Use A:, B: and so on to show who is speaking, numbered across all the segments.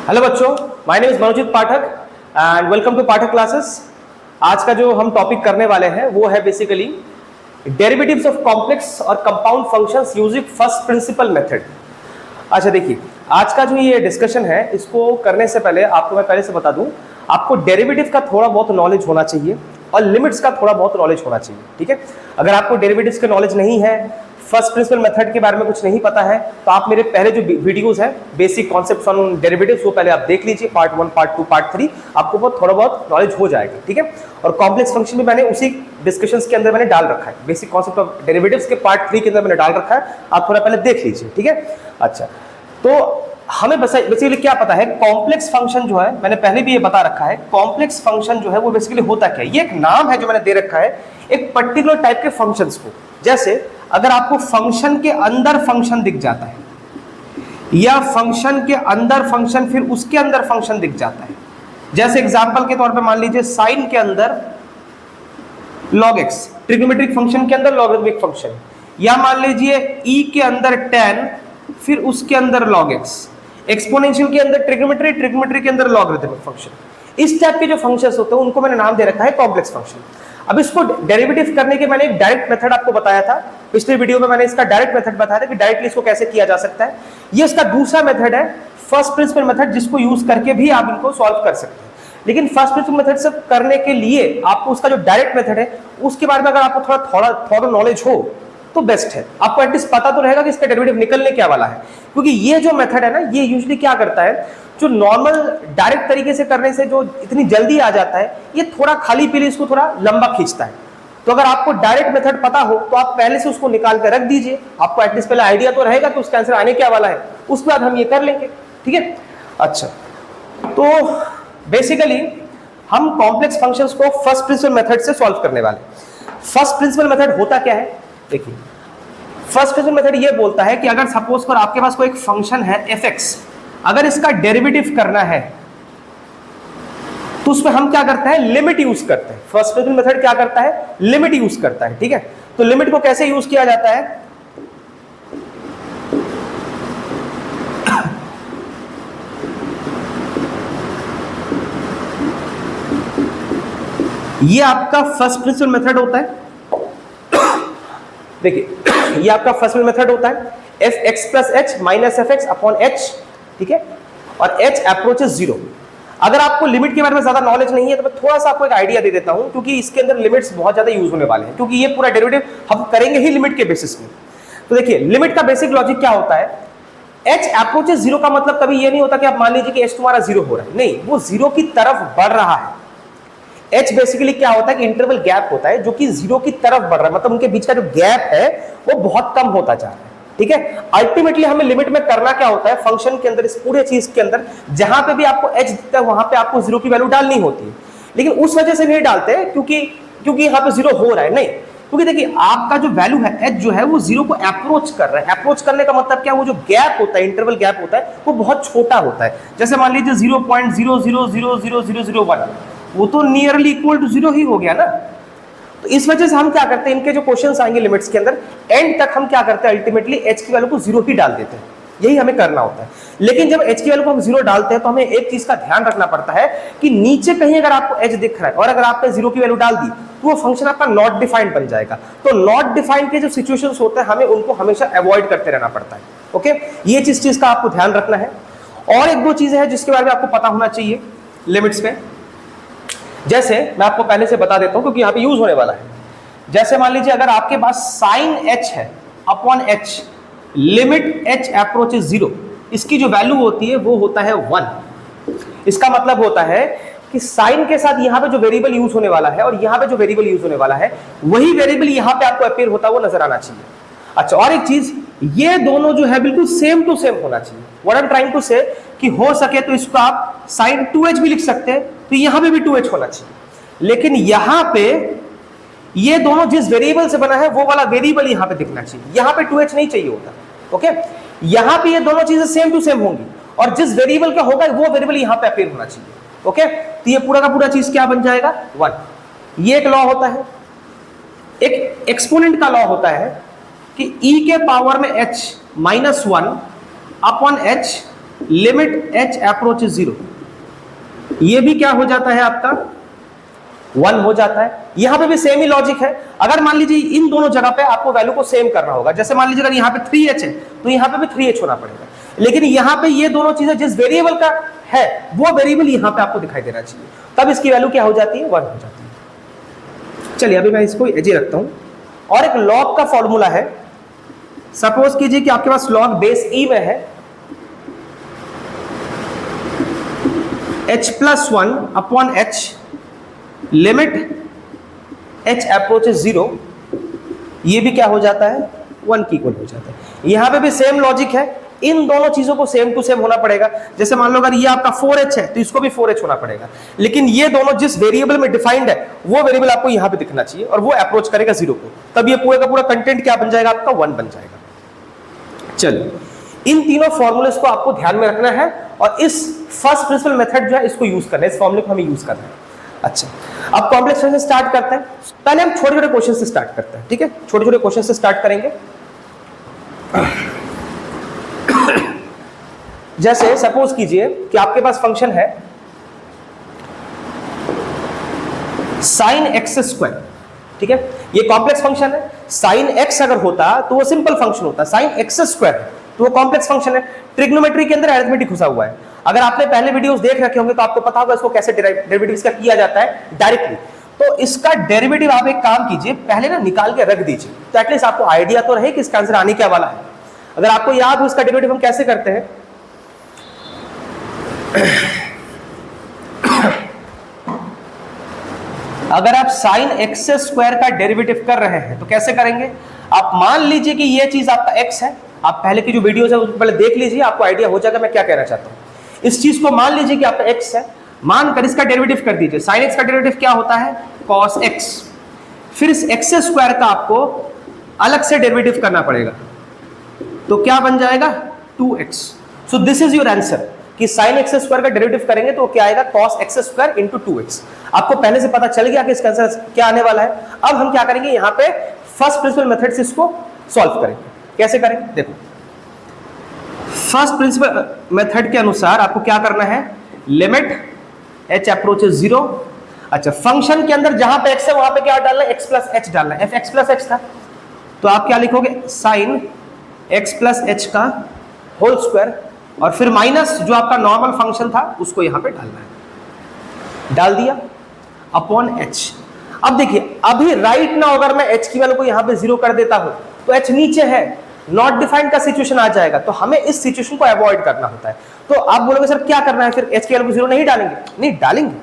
A: Hello बच्चों, my name is Manojit Pathak and welcome to Pathak classes. आज का जो हम टॉपिक करने वाले हैं वो है बेसिकली डेरिवेटिव्स ऑफ कॉम्प्लेक्स और compound functions using first principle method. अच्छा देखिए, आज का जो ये डिस्कशन है इसको करने से पहले आपको मैं पहले से बता दूं, आपको डेरिवेटिव का थोड़ा बहुत नॉलेज होना चाहिए और लिमिट्स का थोड़ा बहुत नॉलेज होना चाहिए। ठीक है, अगर आपको डेरिवेटिव्स का नॉलेज नहीं है, फर्स्ट प्रिंसिपल मेथड के बारे में कुछ नहीं पता है, तो आप मेरे पहले जो वीडियोस हैं बेसिक कॉन्सेप्ट्स ऑन डेरिवेटिव्स वो पहले आप देख लीजिए, पार्ट 1, पार्ट 2, पार्ट 3, आपको बहुत थोड़ा बहुत नॉलेज हो जाएगा। ठीक है, और कॉम्प्लेक्स फंक्शन भी मैंने उसी डिस्कशंस के अंदर मैंने डाल रखा है, बेसिक कॉन्सेप्ट ऑफ डेरिवेटिव्स के पार्ट 3 के अंदर मैंने डाल रखा है, आप थोड़ा पहले देख लीजिए। ठीक है, अच्छा तो हमें बेसिकली क्या पता है, कॉम्प्लेक्स फंक्शन जो है मैंने पहले भी ये बता रखा है, कॉम्प्लेक्स फंक्शन जो है वो बेसिकली होता क्या है, ये एक नाम है जो मैंने दे रखा है एक पर्टिकुलर टाइप के फंक्शंस को। जैसे अगर आपको फंक्शन के अंदर फंक्शन दिख जाता है या फंक्शन के अंदर फंक्शन फिर उसके अंदर फंक्शन दिख जाता है, जैसे एग्जांपल के तौर पे मान लीजिए साइन के अंदर log x, ट्रिग्नोमेट्रिक फंक्शन के अंदर लॉगरिथमिक फंक्शन, या मान लीजिए e के अंदर tan फिर उसके अंदर log x, एक्सपोनेंशियल के अंदर ट्रिग्नोमेट्री, ट्रिग्नोमेट्री के अंदर लॉगरिथमिक फंक्शन। इस टाइप के जो फंक्शंस होते हैं उनको मैंने नाम दे रखा है कॉम्प्लेक्स फंक्शन। अब इसको डेरिवेटिव करने के मैंने एक डायरेक्ट मेथड आपको बताया था, पिछले वीडियो में मैंने इसका डायरेक्ट मेथड बताया था कि डायरेक्टली इसको कैसे किया जा सकता है। ये इसका दूसरा मेथड है फर्स्ट प्रिंसिपल मेथड, जिसको यूज करके भी आप इनको सॉल्व कर सकते हैं। लेकिन फर्स्ट प्रिंसिपल मेथड से करने के लिए आपको उसका जो डायरेक्ट मेथड है उसके बारे में अगर आपको थोड़ा नॉलेज हो तो बेस्ट है, आपको एटलीस्ट पता तो रहेगा कि इसका डेरिवेटिव निकलने क्या वाला है। क्योंकि ये जो मेथड है ना, ये यूजुअली क्या करता है, जो नॉर्मल डायरेक्ट तरीके से करने से जो इतनी जल्दी आ जाता है, ये थोड़ा खाली पीली इसको थोड़ा लंबा खींचता है। तो अगर आपको डायरेक्ट मेथड पता हो तो आप पहले से उसको निकाल कर रख दीजिए, आपको एटलीस्ट पहले आइडिया तो रहेगा कि उसका आंसर आने क्या वाला है, उसके बाद हम ये कर लेंगे। ठीक है, अच्छा तो बेसिकली हम कॉम्प्लेक्स फंक्शंस को फर्स्ट प्रिंसिपल मेथड से सॉल्व करने वाले। फर्स्ट प्रिंसिपल मेथड होता क्या है, देखिए फर्स्ट प्रिंसिपल मेथड ये बोलता है कि अगर सपोज कर आपके पास कोई एक फंक्शन है f(x), अगर इसका डेरिवेटिव करना है तो उसमें हम क्या करते हैं, लिमिट यूज करते हैं। फर्स्ट प्रिंसिपल मेथड क्या करता है, लिमिट यूज करता है। ठीक है, तो लिमिट को कैसे यूज किया जाता है, ये आपका फर्स्ट प्रिंसिपल मेथड होता है। देखिए ये आपका फर्स्ट मेथड होता है f(x + h - f(x/h)। ठीक है, और h अप्रोचेस 0। अगर आपको लिमिट के बारे में ज्यादा नॉलेज नहीं है तो मैं थोड़ा सा आपको एक आइडिया दे देता हूं, क्योंकि इसके अंदर लिमिट्स बहुत ज्यादा यूज होने वाले हैं, क्योंकि ये पूरा डेरिवेटिव हम करेंगे ही लिमिट के बेसिस में। तो देखिए लिमिट का बेसिक लॉजिक क्या होता है, h अप्रोचेस 0 का मतलब कभी ये नहीं होता कि आप मान लीजिए कि h तुम्हारा 0 हो रहा है, नहीं, वो 0 की तरफ बढ़ रहा है। h बेसिकली क्या होता है कि इंटरवल गैप होता है जो कि 0 की तरफ बढ़ रहा है, मतलब उनके बीच का जो गैप है वो बहुत कम होता जा रहा है। ठीक है, अल्टीमेटली हमें लिमिट में करना क्या होता है, फंक्शन के अंदर, इस पूरे चीज के अंदर जहां पे भी आपको h दिखता है वहां पे आपको 0 की वैल्यू डालनी होती है। लेकिन उस वजह से नहीं डालते क्योंकि यहां पे 0 हो रहा है, नहीं, क्योंकि देखिए आपका जो वैल्यू है h जो है वो 0 को अप्रोच कर रहा है। अप्रोच करने का मतलब क्या, वो जो गैप होता है, इंटरवल गैप होता है, वो बहुत छोटा होता है। जैसे मान लीजिए 0.00000001, वो तो नियरली इक्वल टू 0 ही हो गया ना। तो इस वजह से हम क्या करते हैं, इनके जो क्वेश्चंस आएंगे लिमिट्स के अंदर, एंड तक हम क्या करते हैं, अल्टीमेटली h की वैल्यू को 0 ही डाल देते हैं, यही हमें करना होता है। लेकिन जब h की वैल्यू को हम 0 डालते हैं तो हमें एक चीज का ध्यान रखना पड़ता है कि नीचे कहीं अगर आपको h दिख रहा है और अगर आपने 0 की वैल्यू डाल दी तो वो फंक्शन आपका नॉट डिफाइंड बन जाएगा। तो नॉट डिफाइंड के जो सिचुएशंस होते हैं हमें उनको हमेशा अवॉइड करते रहना पड़ता है। ओके, ये चीज का आपको ध्यान रखना है। और एक दो चीजें हैं जिसके बारे में आपको पता होना चाहिए लिमिट्स में, जैसे मैं आपको पहले से बता देता हूं क्योंकि यहां पे यूज होने वाला है। जैसे मान लीजिए अगर आपके पास साइन h है upon h, limit h approaches 0, इसकी जो वैल्यू होती है वो होता है 1। इसका मतलब होता है कि साइन के साथ यहां पे जो वेरिएबल यूज होने वाला है और यहां पे जो वेरिएबल यूज होने वाला है वही वेरिएबल यहां पे आपको अपीयर होता हुआ नजर आना चाहिए। अच्छा, और एक चीज, ये दोनों जो है बिल्कुल सेम टू सेम होना चाहिए। What I am trying to say कि हो सके तो इसको आप साइन 2h भी लिख सकते हैं, तो यहां पे भी 2h होना चाहिए। लेकिन यहां पे ये दोनों जिस वेरिएबल से बना है वो वाला वेरिएबल यहां पे दिखना चाहिए, यहां पे 2h नहीं चाहिए होता। ओके, यहां पे ये दोनों चीजें सेम टू सेम होंगी और जिस वेरिएबल का होगा वो वेरिएबल यहां पे अपीयर होना चाहिए। ओके, तो ये पूरा का पूरा चीज क्या बन जाएगा, 1। ये एक लॉ होता है। एक एक्सपोनेंट का लॉ होता है कि e के पावर में h -1 upon h limit h approaches 0, ये भी क्या हो जाता है आपका 1 हो जाता है। यहां पे भी सेम ही लॉजिक है। अगर मान लीजिए इन दोनों जगह पे आपको वैल्यू को सेम करना होगा, जैसे मान लीजिए अगर यहाँ पे 3h है तो यहाँ पे भी 3h होना पड़ेगा, लेकिन यहाँ पे ये दोनों चीजें जिस वेरिएबल का है वो वेरिएबल यहाँ पे आपको दिखाई देना चाहिए, तब इसकी वैल्यू क्या हो जाती है 1 हो जाती है। चलिए अभी मैं इसको एज रखता हूं। और एक लॉग का फॉर्मूला है, सपोज कीजिए कि आपके पास लॉग बेस ई में है h+1 upon h limit h approaches 0, ये भी क्या हो जाता है 1 की इक्वल हो जाता है। यहां पे भी सेम लॉजिक है, इन दोनों चीजों को सेम टू सेम होना पड़ेगा। जैसे मान लो अगर ये आपका 4h है तो इसको भी 4h होना पड़ेगा, लेकिन ये दोनों जिस वेरिएबल में डिफाइंड है वो वेरिएबल आपको यहां पे दिखना चाहिए और वो अप्रोच करेगा 0 को, तब ये पूरे का पूरा कंटेंट क्या बन जाएगा आपका 1 बन जाएगा। चलिए इन तीनों फॉर्मूलेस को आपको ध्यान में रखना है और इस फर्स्ट प्रिंसिपल मेथड जो है इसको यूज करना है, इस फॉर्मूले को हमें यूज करना है। अच्छा, अब कॉम्प्लेक्स फंक्शन स्टार्ट करते हैं। पहले हम छोटे छोटे क्वेश्चन से स्टार्ट करते हैं, ठीक है, छोटे छोटे क्वेश्चन से स्टार्ट करेंगे। जैसे सपोज कीजिए कि आपके पास फंक्शन है साइन एक्स स्क्वायर, ठीक है, ये कॉम्प्लेक्स फंक्शन है। साइन एक्स अगर होता तो वो सिंपल फंक्शन होता, साइन एक्स स्क्वायर तो वो कॉम्प्लेक्स फंक्शन है। ट्रिग्नोमेट्री के अंदर अरिथमेटिक घुसा हुआ है। अगर आपने पहले वीडियोस देख रखे होंगे तो आपको पता होगा इसको कैसे डेरिवेटिव्स का किया जाता है डायरेक्टली। तो इसका डेरिवेटिव आप एक काम कीजिए, पहले ना निकाल के रख दीजिए, तो एटलीस्ट आपको आइडिया तो रहे कि इसका आंसर आने क्या वाला है। अगर आपको याद हो इसका डेरिवेटिव हम कैसे करते हैं, अगर आप साइन एक्स स्क्वायर का डेरिवेटिव कर रहे हैं तो कैसे करेंगे, आप मान लीजिए कि ये चीज आपका एक्स है, आप पहले की जो वीडियोस है उसको पहले देख लीजिए, आपको आइडिया हो जाएगा मैं क्या कहना चाहता हूं। इस चीज को मान लीजिए कि आपका एक्स है, मानकर इसका डेरिवेटिव कर दीजिए। साइन एक्स का डेरिवेटिव क्या होता है कॉस एक्स, फिर इस एक्स स्क्वायर का आपको अलग से डेरिवेटिव करना पड़ेगा, तो क्या बन जाएगा 2x। So this is your answer कि साइन एक्स स्क्वायर का डेरिवेटिव करेंगे तो क्या आएगा cos x square into 2x। आपको पहले से पता चल गया कि इसका आंसर क्या आने वाला है। अब हम क्या करेंगे, यहाँ पे फर्स्ट प्रिंसिपल मेथड से इसको सॉल्व करेंगे। कैसे करेंगे देखो, फर्स्ट प्रिंसिपल मेथड के अनुसार आपको क्या करना है, लिमिट h अप्रोचेस 0। अच्छा, फंक्शन के अंदर जहां पे x है वहां पे क्या डालना है, x प्लस h डालना है। f x प्लस h था तो आप क्या लिखोगे, साइन x प्लस h का होल स्क्वायर और फिर माइनस जो आपका नॉर्मल फंक्शन था उसको यहां पे डालना है, डाल दिया अपॉन h। अब देखिए अभी राइट नाउ अगर मैं h की वैल्यू को यहां पे 0 कर देता हूं तो h नीचे है, नॉट डिफाइंड का सिचुएशन आ जाएगा, तो हमें इस सिचुएशन को अवॉइड करना होता है। तो आप बोलोगे सर क्या करना है, फिर h की वैल्यू 0 नहीं डालेंगे? नहीं डालेंगे,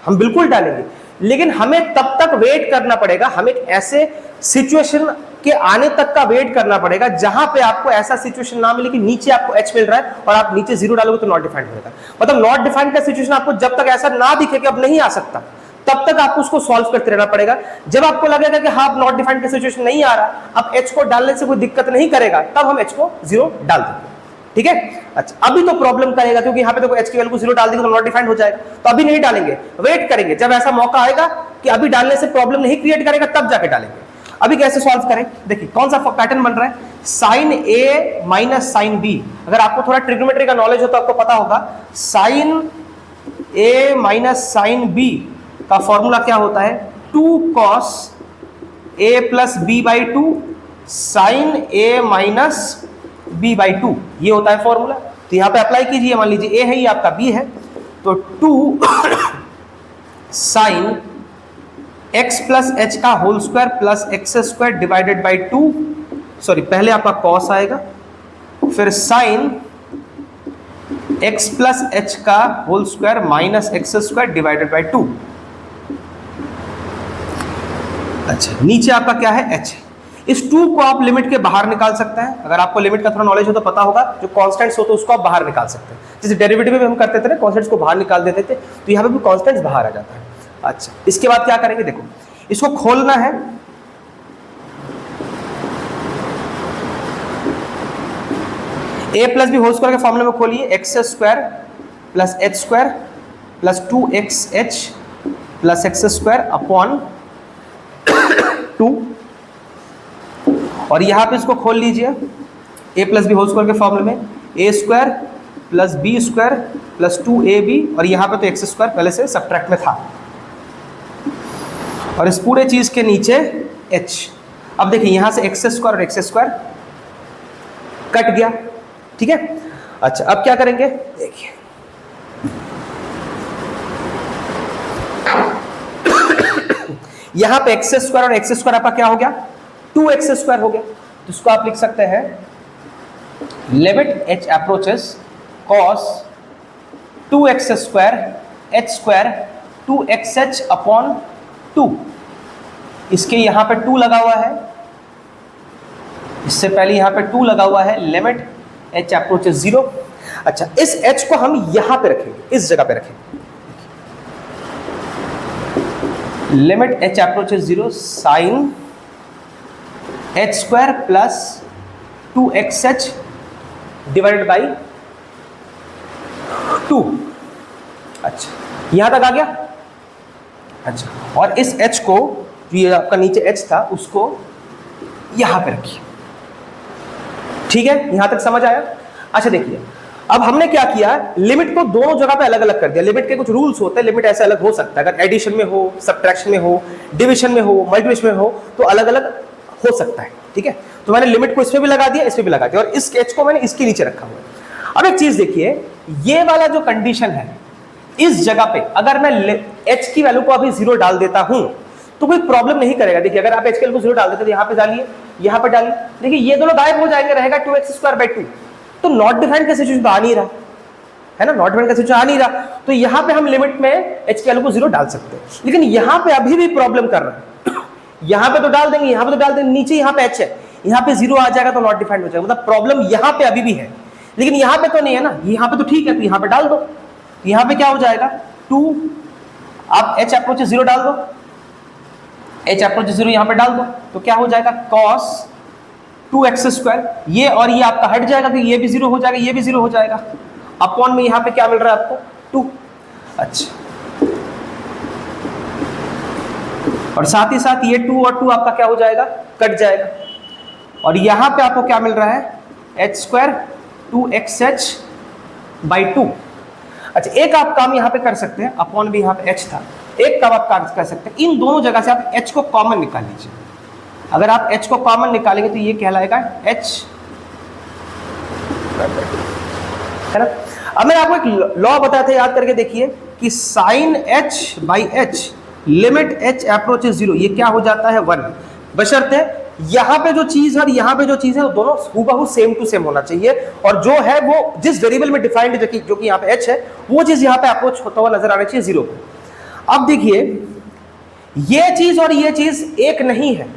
A: हम बिल्कुल डालेंगे, लेकिन हमें तब तक वेट करना पड़ेगा, हमें ऐसे सिचुएशन के आने तक का वेट करना पड़ेगा जहां पे आपको ऐसा सिचुएशन ना मिले कि नीचे आपको h मिल रहा है और आप नीचे 0 डालोगे तो नॉट डिफाइंड होगा। मतलब नॉट डिफाइंड का सिचुएशन आपको जब तक ऐसा ना दिखे कि अब नहीं आ सकता तब तक आपको उसको सॉल्व करते रहना पड़ेगा। जब आपको लगेगा कि हाँ नॉट डिफाइंड का सिचुएशन नहीं आ रहा, अब h को डालने से कोई दिक्कत नहीं करेगा, तब हम h को 0 डाल देंगे, ठीक है। अच्छा, अभी तो प्रॉब्लम करेगा क्योंकि यहाँ पे देखो h की वैल्यू को 0 डाल देंगे तो नॉट डिफाइंड हो जाएगा, तो अभी नहीं डालेंगे, वेट करेंगे जब ऐसा मौका आएगा कि अभी डालने से प्रॉब्लम नहीं क्रिएट करेगा तब जाके डालेंगे। अभी कैसे सॉल्व करें, देखिए कौन सा पैटर्न बन रहा है, sine a minus sine b। अगर आपको थोड़ा ट्रिग्नोमेट्री का नॉलेज हो तो आपको पता होगा sine a minus sine b का फॉर्मूला क्या होता है, 2 cos a plus b by 2 sine a minus b by 2, ये होता है फॉर्मूला। तो यहां पे अप्लाई कीजिए, मान लीजिए a है, ये आपका b है, तो 2 साइन x प्लस h का whole square plus x square divided by 2, sorry पहले आपका कॉस आएगा, फिर साइन x प्लस h का whole square minus x square divided by 2। अच्छा, नीचे आपका क्या है h। इस 2 को आप लिमिट के बाहर निकाल सकते हैं, अगर आपको लिमिट का थोड़ा नॉलेज हो तो पता होगा, जो कांस्टेंट्स होते हैं उसको आप बाहर निकाल सकते हैं। जैसे डेरिवेटिव में हम करते थे ना, कांस्टेंट्स को बाहर निकाल देते थे, तो यहाँ पे भी कांस्टेंट्स बाहर आ जाता है। अच्छा, इसके बाद क्या करेंगे, देखो इसको खोलना है, a plus B whole square के फॉर्मूले में खोलिए, x square plus h square plus 2xh plus x square upon 2, और यहां पे इसको खोल लीजिए a plus B whole square के फॉर्मूले में, a square plus B square plus 2ab, और यहाँ पे तो एक्स स्क्वायर पहले से सब्ट्रैक्ट में था, और इस पूरे चीज के नीचे h। अब देखिए यहां से एक्स स्क्वायर और एक्स स्क्वायर कट गया, ठीक है। अच्छा अब क्या करेंगे, देखिए यहां पे एक्स स्क्वायर और एक्स स्क्वायर आपका क्या हो गया, 2x स्क्वायर हो गया। तो इसको आप लिख सकते हैं limit h approaches cos 2x square h square 2xh upon 2। इसके यहां पे 2 लगा हुआ है, इससे पहले यहां पे 2 लगा हुआ है, लिमिट h अप्रोचेस 0। अच्छा इस h को हम यहां पे रखेंगे, इस जगह पे रखेंगे, limit h approaches 0 sine h square plus 2xh divided by 2। अच्छा यहां तक आ गया। अच्छा और इस h को, जो ये आपका नीचे h था, उसको यहां पे रखिए, ठीक है, यहां तक समझ आया। अच्छा देखिए अब हमने क्या किया, लिमिट को दोनों जगह पे अलग अलग कर दिया। लिमिट के कुछ रूल्स होते हैं, लिमिट ऐसे अलग हो सकता है, अगर एडिशन में हो, सब्ट्रैक्शन में हो, डिवीजन में हो, मल्टीप्लिकेशन में हो, तो अलग अलग हो सकता है, ठीक है। तो मैंने लिमिट को इसमें भी लगा दिया, इसमें भी लगा दिया, और इस h को मैंने इसके नीचे रखा हुआ है। अब एक चीज देखिए, ये वाला जो कंडीशन है, इस जगह पे अगर मैं h की वैल्यू को अभी 0 डाल देता हूं तो कोई प्रॉब्लम नहीं करेगा। देखिए अगर आप h की वैल्यू को 0 डाल देते तो यहां पे डालिए, यहां पे डालिए, देखिए ये दोनों गायब हो जाएंगे, रहेगा 2x स्क्वायर बाई 2। तो नॉट डिफाइंड का सिचुएशन तो आ नहीं रहा है ना, नॉट डिफाइंड का सिचुएशन आ नहीं रहा, तो यहां पे हम लिमिट में h की वैल्यू को 0 डाल सकते हैं। लेकिन यहां पे अभी भी प्रॉब्लम कर रहा है, यहां पे तो डाल देंगे, यहां पे तो डाल देंगे, नीचे यहां पे h है, यहां पे 0 आ जाएगा तो नॉट डिफाइंड हो जाएगा, मतलब प्रॉब्लम यहां पे अभी भी है। लेकिन यहां पे तो नहीं है ना, यहां पे तो ठीक है, तो यहां पे डाल दो, यहां पे क्या हो जाएगा 2, आप h अप्रोच 0 डाल दो, h अप्रोच 0 यहां पे डाल दो, तो क्या हो जाएगा cos 2x स्क्वायर, ये और ये आपका हट जाएगा, तो ये भी 0 हो जाएगा, ये भी 0 हो जाएगा, अपॉन में यहां पे क्या मिल रहा है आपको 2। अच्छा और साथ ही साथ ये 2 और 2 आपका क्या हो जाएगा, कट जाएगा, और यहां पे आपको क्या मिल रहा है h स्क्वायर 2xh बाई 2। अच्छा एक आप काम यहां पे कर सकते हैं, अपॉन भी यहां पे h था, एक काम आप कर सकते हैं, इन दोनों जगह से आप h को कॉमन निकाल लीजिए। अगर आप h को कॉमन निकालेंगे तो ये कहलाएगा h, है ना। अब मैं आपको एक लॉ बताया था, याद करके देखिए कि sine h by h limit h approach 0, ये क्या हो जाता है 1, बशर्ते यहां पे जो चीज है और यहां पे जो चीज है वो दोनों हूबहू सेम टू सेम होना चाहिए, और जो है वो जिस वेरिएबल में डिफाइंड जो कि यहां पे h है, वो चीज यहां पे अप्रोच होता हुआ नजर आना चाहिए 0 को। अब देखिए ये चीज और ये चीज एक नहीं है,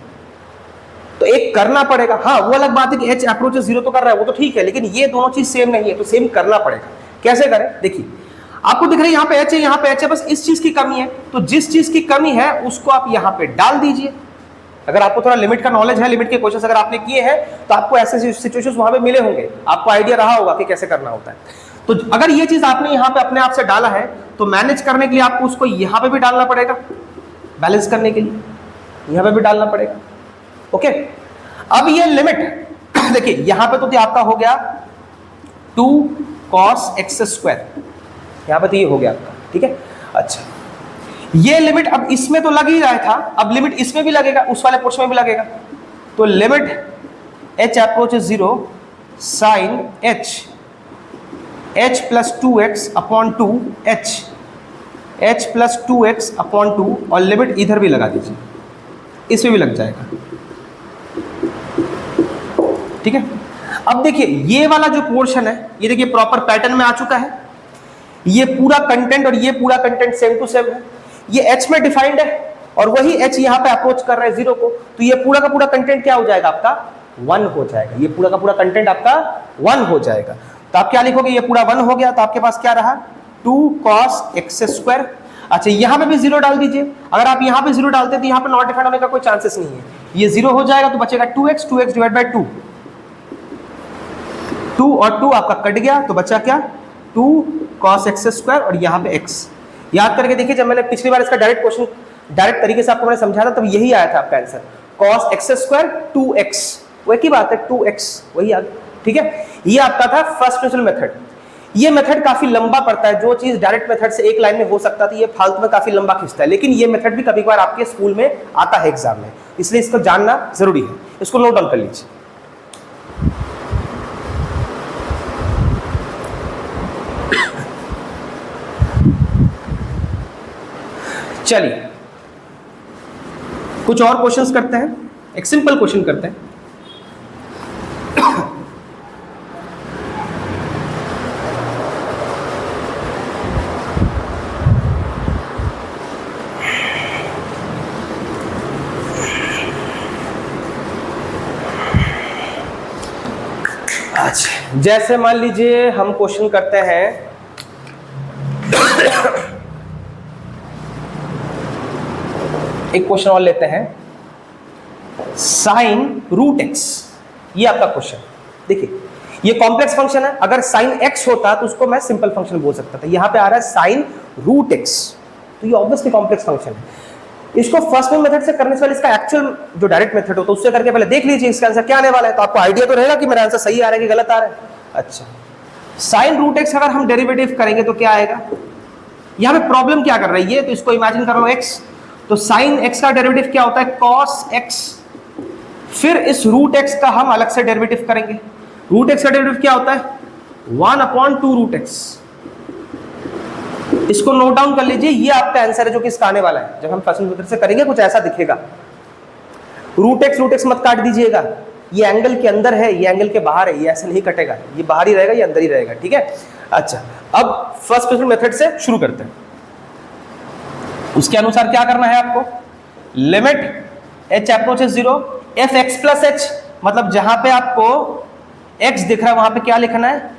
A: तो एक करना पड़ेगा। हाँ वो अलग बात है कि h अप्रोच 0 तो कर रहा है, वो तो ठीक है, लेकिन ये दोनों चीज सेम नहीं है, तो सेम करना पड़ेगा। कैसे करें, देखिए आपको दिख रहा है यहाँ पे h है, यहाँ पे h है, बस इस चीज की कमी है, तो जिस चीज की कमी है उसको आप यहाँ पे डाल दीजिए। अगर आपको थोड़ा लिमिट का नॉलेज है, लिमिट के क्वेश्चंस अगर आपने किए हैं, तो आपको ऐसे सिचुएशंस वहां पे मिले होंगे, आपको आइडिया रहा होगा कि कैसे करना होता है। तो अगर ये चीज आपने यहाँ पे अपने आप से डाला है, तो मैनेज करने के लिए आपको उसको यहाँ पे भी डालना पड़ेगा, बैलेंस करने के लिए यहाँ पे भी डालना पड़ेगा। ओके अब ये लिमिट देखिए यहाँ पे तो आपका हो गया 2 cos x स्क्वायर, यहाँ पे तो ये हो गया आपका, ठीक है। अच्छा ये लिमिट अब इसमें तो लग ही रहा था, अब लिमिट इसमें भी लगेगा, उस वाले पोर्शन में भी लगेगा, तो limit h approach 0 sine h plus 2x upon 2 h plus 2x upon 2, और लिमिट इधर भी लगा दीजिए, इसमें भी लग जाएगा, ठीक है। अब देखिए ये वाला जो पोर्शन है, ये देखिए प्रॉपर पैटर्न में आ चुका है, ये पूरा कंटेंट और ये पूरा कंटेंट सेम टू सेम है, ये h में डिफाइंड है और वही h यहाँ पे अप्रोच कर रहा है 0 को, तो ये पूरा का पूरा कंटेंट क्या हो जाएगा आपका 1 हो जाएगा, ये पूरा का पूरा कंटेंट आपका 1 हो जाएगा। तो आप क्या लिखोगे, ये पूरा 1 हो गया, तो आपके पास क्या रहा 2 cos x स्क्वायर। अच्छा यहाँ पे भी 0 डाल दीजिए, अगर आप यहाँ पे 0 डालते तो यहाँ पे नॉट डिफाइंड होने का कोई चांसेस नहीं है, ये 0 हो जाएगा, तो बचेगा 2x डिवाइड बाई 2, 2 और 2 आपका कट गया, तो बचा क्या 2 cos x स्क्वायर, और यहाँ पे x। याद करके देखिए, जब मैंने पिछली बार इसका डायरेक्ट तरीके से आपको मैंने समझाया था, तब यही आया था आपका answer, cos x square 2x, वो एक ही बात है 2x, वही आ गया, ठीक है। ये आपका था फर्स्ट प्रिंसिपल मेथड। ये मेथड काफी लंबा पड़ता है, जो चीज डायरेक्ट मेथड से एक लाइन में हो सकता था ये फालतू में काफी लंबा खींचता है, लेकिन ये मेथड भी कभी कभार आपके स्कूल में आता है एग्जाम में, इसलिए इसको जानना जरूरी है, इसको नोट डाउन कर लीजिए। चलिए कुछ और क्वेश्चंस करते हैं, एक सिंपल क्वेश्चन करते हैं। अच्छा, जैसे मान लीजिए हम क्वेश्चन करते हैं एक क्वेश्चन और लेते हैं, साइन रूट एक्स, ये आपका क्वेश्चन। देखिए ये कॉम्प्लेक्स फंक्शन है, अगर साइन एक्स होता तो उसको मैं सिंपल फंक्शन बोल सकता था, यहां पे आ रहा है साइन रूट एक्स, तो ये ऑब्वियसली कॉम्प्लेक्स फंक्शन है। इसको फर्स्ट मेथड से करने से पहले इसका एक्चुअल जो डायरेक्ट मेथड होता है उससे करके पहले देख लीजिए इसका आंसर क्या आने वाला है, तो आपको आइडिया तो रहेगा कि मेरा आंसर सही आ रहा है कि गलत आ रहा है। अच्छा, साइन रूट एक्स अगर हम डेरिवेटिव करेंगे तो क्या आएगा, यहां पे प्रॉब्लम क्या कर रही है, तो इसको इमेजिन कर लो एक्स, तो साइन एक्स का डेरिवेटिव क्या होता है कॉस एक्स, फिर इस रूट एक्स का हम अलग से डेरिवेटिव करेंगे। रूट एक्स का डेरिवेटिव क्या होता है 1/2 रूट एक्स, इसको नोट डाउन कर लीजिए, ये आपका आंसर है जो कि इसका आने वाला है। जब हम फर्स्ट मेथड से करेंगे कुछ ऐसा दिखेगा, रूट एक्स मत काट दीजिएगा, ये एंगल के अंदर है ये एंगल के बाहर है, ये ऐसे नहीं कटेगा, ये बाहर ही रहेगा ये अंदर ही रहेगा, ठीक है। अच्छा, अब फर्स्ट मेथड से शुरू करते हैं। उसके अनुसार क्या करना है आपको, limit h approaches 0 f x plus h, मतलब जहां पे आपको x दिख रहा है वहां पे क्या लिखना है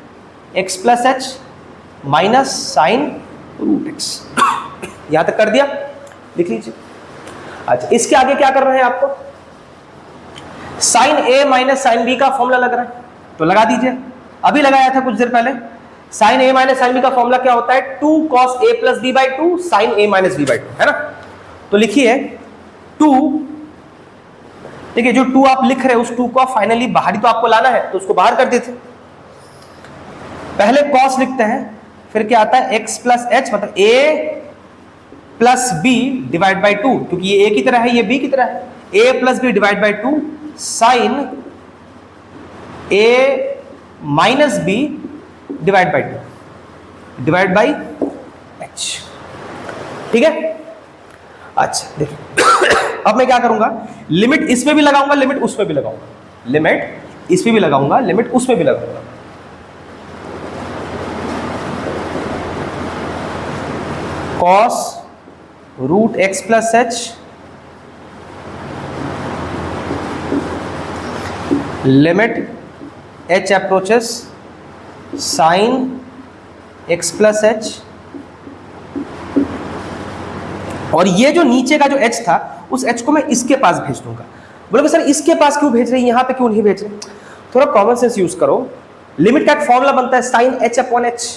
A: x plus h minus sine root x. यहां तक कर दिया, लिख लीजिए। अच्छा, इसके आगे क्या करना है आपको, sine a minus sine b का फॉर्मूला लग रहा है तो लगा दीजिए, अभी लगाया था कुछ देर पहले। Sine a minus sine b का फॉर्मूला क्या होता है 2 cos a plus b by 2 sine a minus b by 2, है ना। तो लिखिए 2, देखिए जो 2 आप लिख रहे हैं उस 2 को फाइनली बाहर ही तो आपको लाना है, तो उसको बाहर कर देते, पहले cos लिखते हैं, फिर क्या आता है x प्लस एच, मतलब a plus b divide by 2, क्योंकि ये a की तरह है ये b की तरह है, a plus b divide by 2 sine a minus b divide by 2 divide by h, ठीक है। अच्छा देखिए अब मैं क्या करूंगा, लिमिट इसमें भी लगाऊंगा लिमिट उसमें भी लगाऊंगा, लिमिट इसमें भी लगाऊंगा लिमिट उसमें भी लगाऊंगा। cos root x plus h limit h approaches sine x plus H, और ये जो नीचे का जो h था उस h को मैं इसके पास भेज दूंगा। बोलोगे सर इसके पास क्यों भेज रहे हैं, यहां पे क्यों नहीं भेज रहे, थोड़ा कॉमन सेंस यूज करो। लिमिट का एक फॉर्मूला बनता है sine h upon h,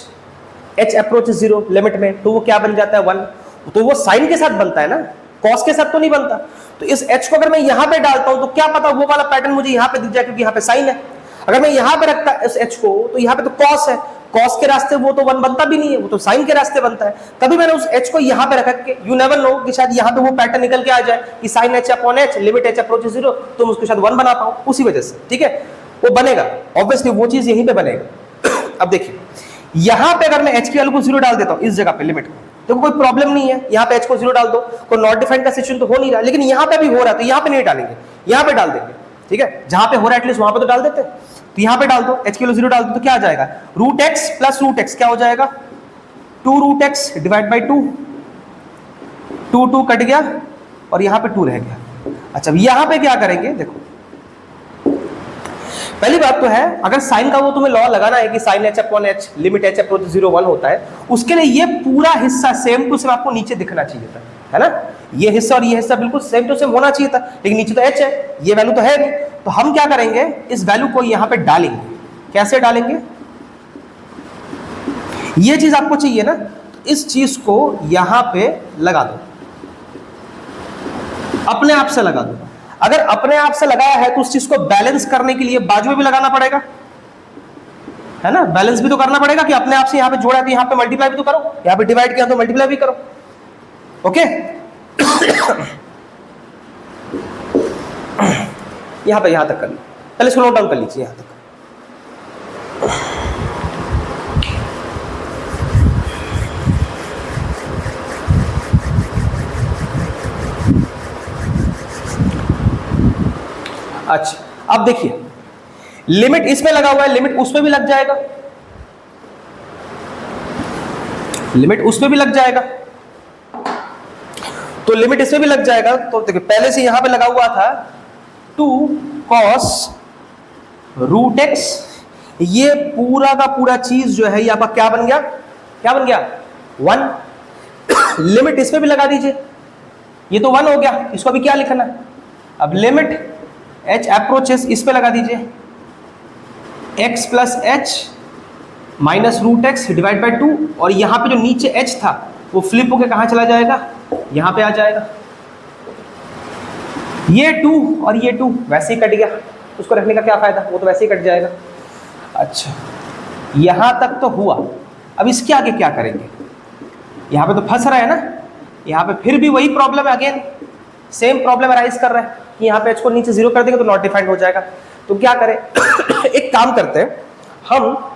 A: h approach 0 limit में, तो वो क्या बन जाता है 1, तो वो साइन के साथ बनता है ना, कॉस के साथ तो नहीं बनता। तो इस h को अगर मैं यहां पे डालता हूं तो क्या पता वो वाला पैटर्न मुझे यहां पे दिख जाए, क्योंकि यहां पे साइन है। अगर मैं यहां पे रखता इस h को तो यहां पे तो कॉस है, कॉस के रास्ते वो तो 1 बनता भी नहीं है, वो तो साइन के रास्ते बनता है। तभी मैंने उस h को यहां पे रखा के यू नेवर नो कि शायद यहां पे वो पैटर्न निकल के आ जाए कि sine h upon h limit h approach 0, तो मैं उसको शायद 1 बना पाऊं, उसी वजह से, ठीक है। वो बनेगा ऑब्वियसली, वो चीज यहीं पे बनेगा। अब देखिए यहां पे अगर मैं h की वैल्यू को 0 डाल देता हूं इस जगह पे लिमिट को, तो कोई प्रॉब्लम नहीं है, यहां पे h को 0 डाल दो, कोई नॉट डिफाइंड का सिचुएशन तो हो नहीं रहा, लेकिन यहां पे भी हो रहा है तो यहां पे नहीं डालेंगे, यहां पे डाल देंगे, ठीक है। जहां पे हो रहा है एटलीस्ट वहां पे तो डाल देते हैं, तो यहां पे डाल दो h की वैल्यू 0 डाल दो, तो क्या आ जाएगा root x plus root x, क्या हो जाएगा 2 root x divide by 2, 2 cut गया और यहां पे 2 रह गया। अच्छा यहां पे क्या करेंगे, देखो पहली बात तो है अगर साइन का वो तुम्हें लॉ लगाना है कि sine h upon h limit h approach 0 1 होता है, उसके लिए ये पूरा हिस्सा सेम टू सेम आपको नीचे दिखना चाहिए था, है ना। ये हिस्सा और ये हिस्सा बिल्कुल सेम टू सेम होना चाहिए था, लेकिन नीचे तो h है, ये वैल्यू तो है नहीं। तो हम क्या करेंगे, इस वैल्यू को यहां पे डालेंगे। कैसे डालेंगे, ये चीज आपको चाहिए ना, तो इस चीज को यहां पे लगा दो, अपने आप से लगा दो। अगर अपने आप से लगाया है तो उस चीज को बैलेंस करने के लिए बाजू में भी लगाना पड़ेगा, है ना, बैलेंस भी तो करना पड़ेगा कि अपने आप से यहाँ पे जोड़ा है तो यहाँ पे मल्टीप्लाई भी तो करो, यहाँ पे डिवाइड किया तो मल्टीप्लाई भी करो। ओके यहाँ पे, यहाँ तक कर लो, पहले इसको नोट डाउन कर लीजिए यहाँ तक। अच्छा अब देखिए, लिमिट इसमें लगा हुआ है, लिमिट उसमें भी लग जाएगा, लिमिट उसमें भी लग जाएगा, तो लिमिट इसमें भी लग जाएगा। तो देखिए पहले से यहां पे लगा हुआ था 2 cos रूट एक्स, ये पूरा का पूरा चीज जो है ये आपका क्या बन गया, क्या बन गया 1। लिमिट इसमें भी लगा दीजिए, ये तो 1 हो गया, इसको भी क्या लिखना है, अब लिमिट h अप्रोचेस इस पे लगा दीजिए, x plus h minus root x divide by 2, और यहां पे जो नीचे h था वो फ्लिप होके कहां चला जाएगा, यहां पे आ जाएगा। ये 2 और ये 2 वैसे ही कट गया, उसको रखने का क्या फायदा, वो तो वैसे ही कट जाएगा। अच्छा यहां तक तो हुआ, अब इसके आगे क्या करेंगे, यहां पे तो फंस रहा है ना, यहां पे फिर भी वही प्रॉब्लम है, अगेन सेम प्रॉब्लम अराइज कर रहा है कि यहाँ पे h को नीचे 0 कर देंगे तो नॉट डिफाइंड हो जाएगा। तो क्या करें एक काम करते हैं, हम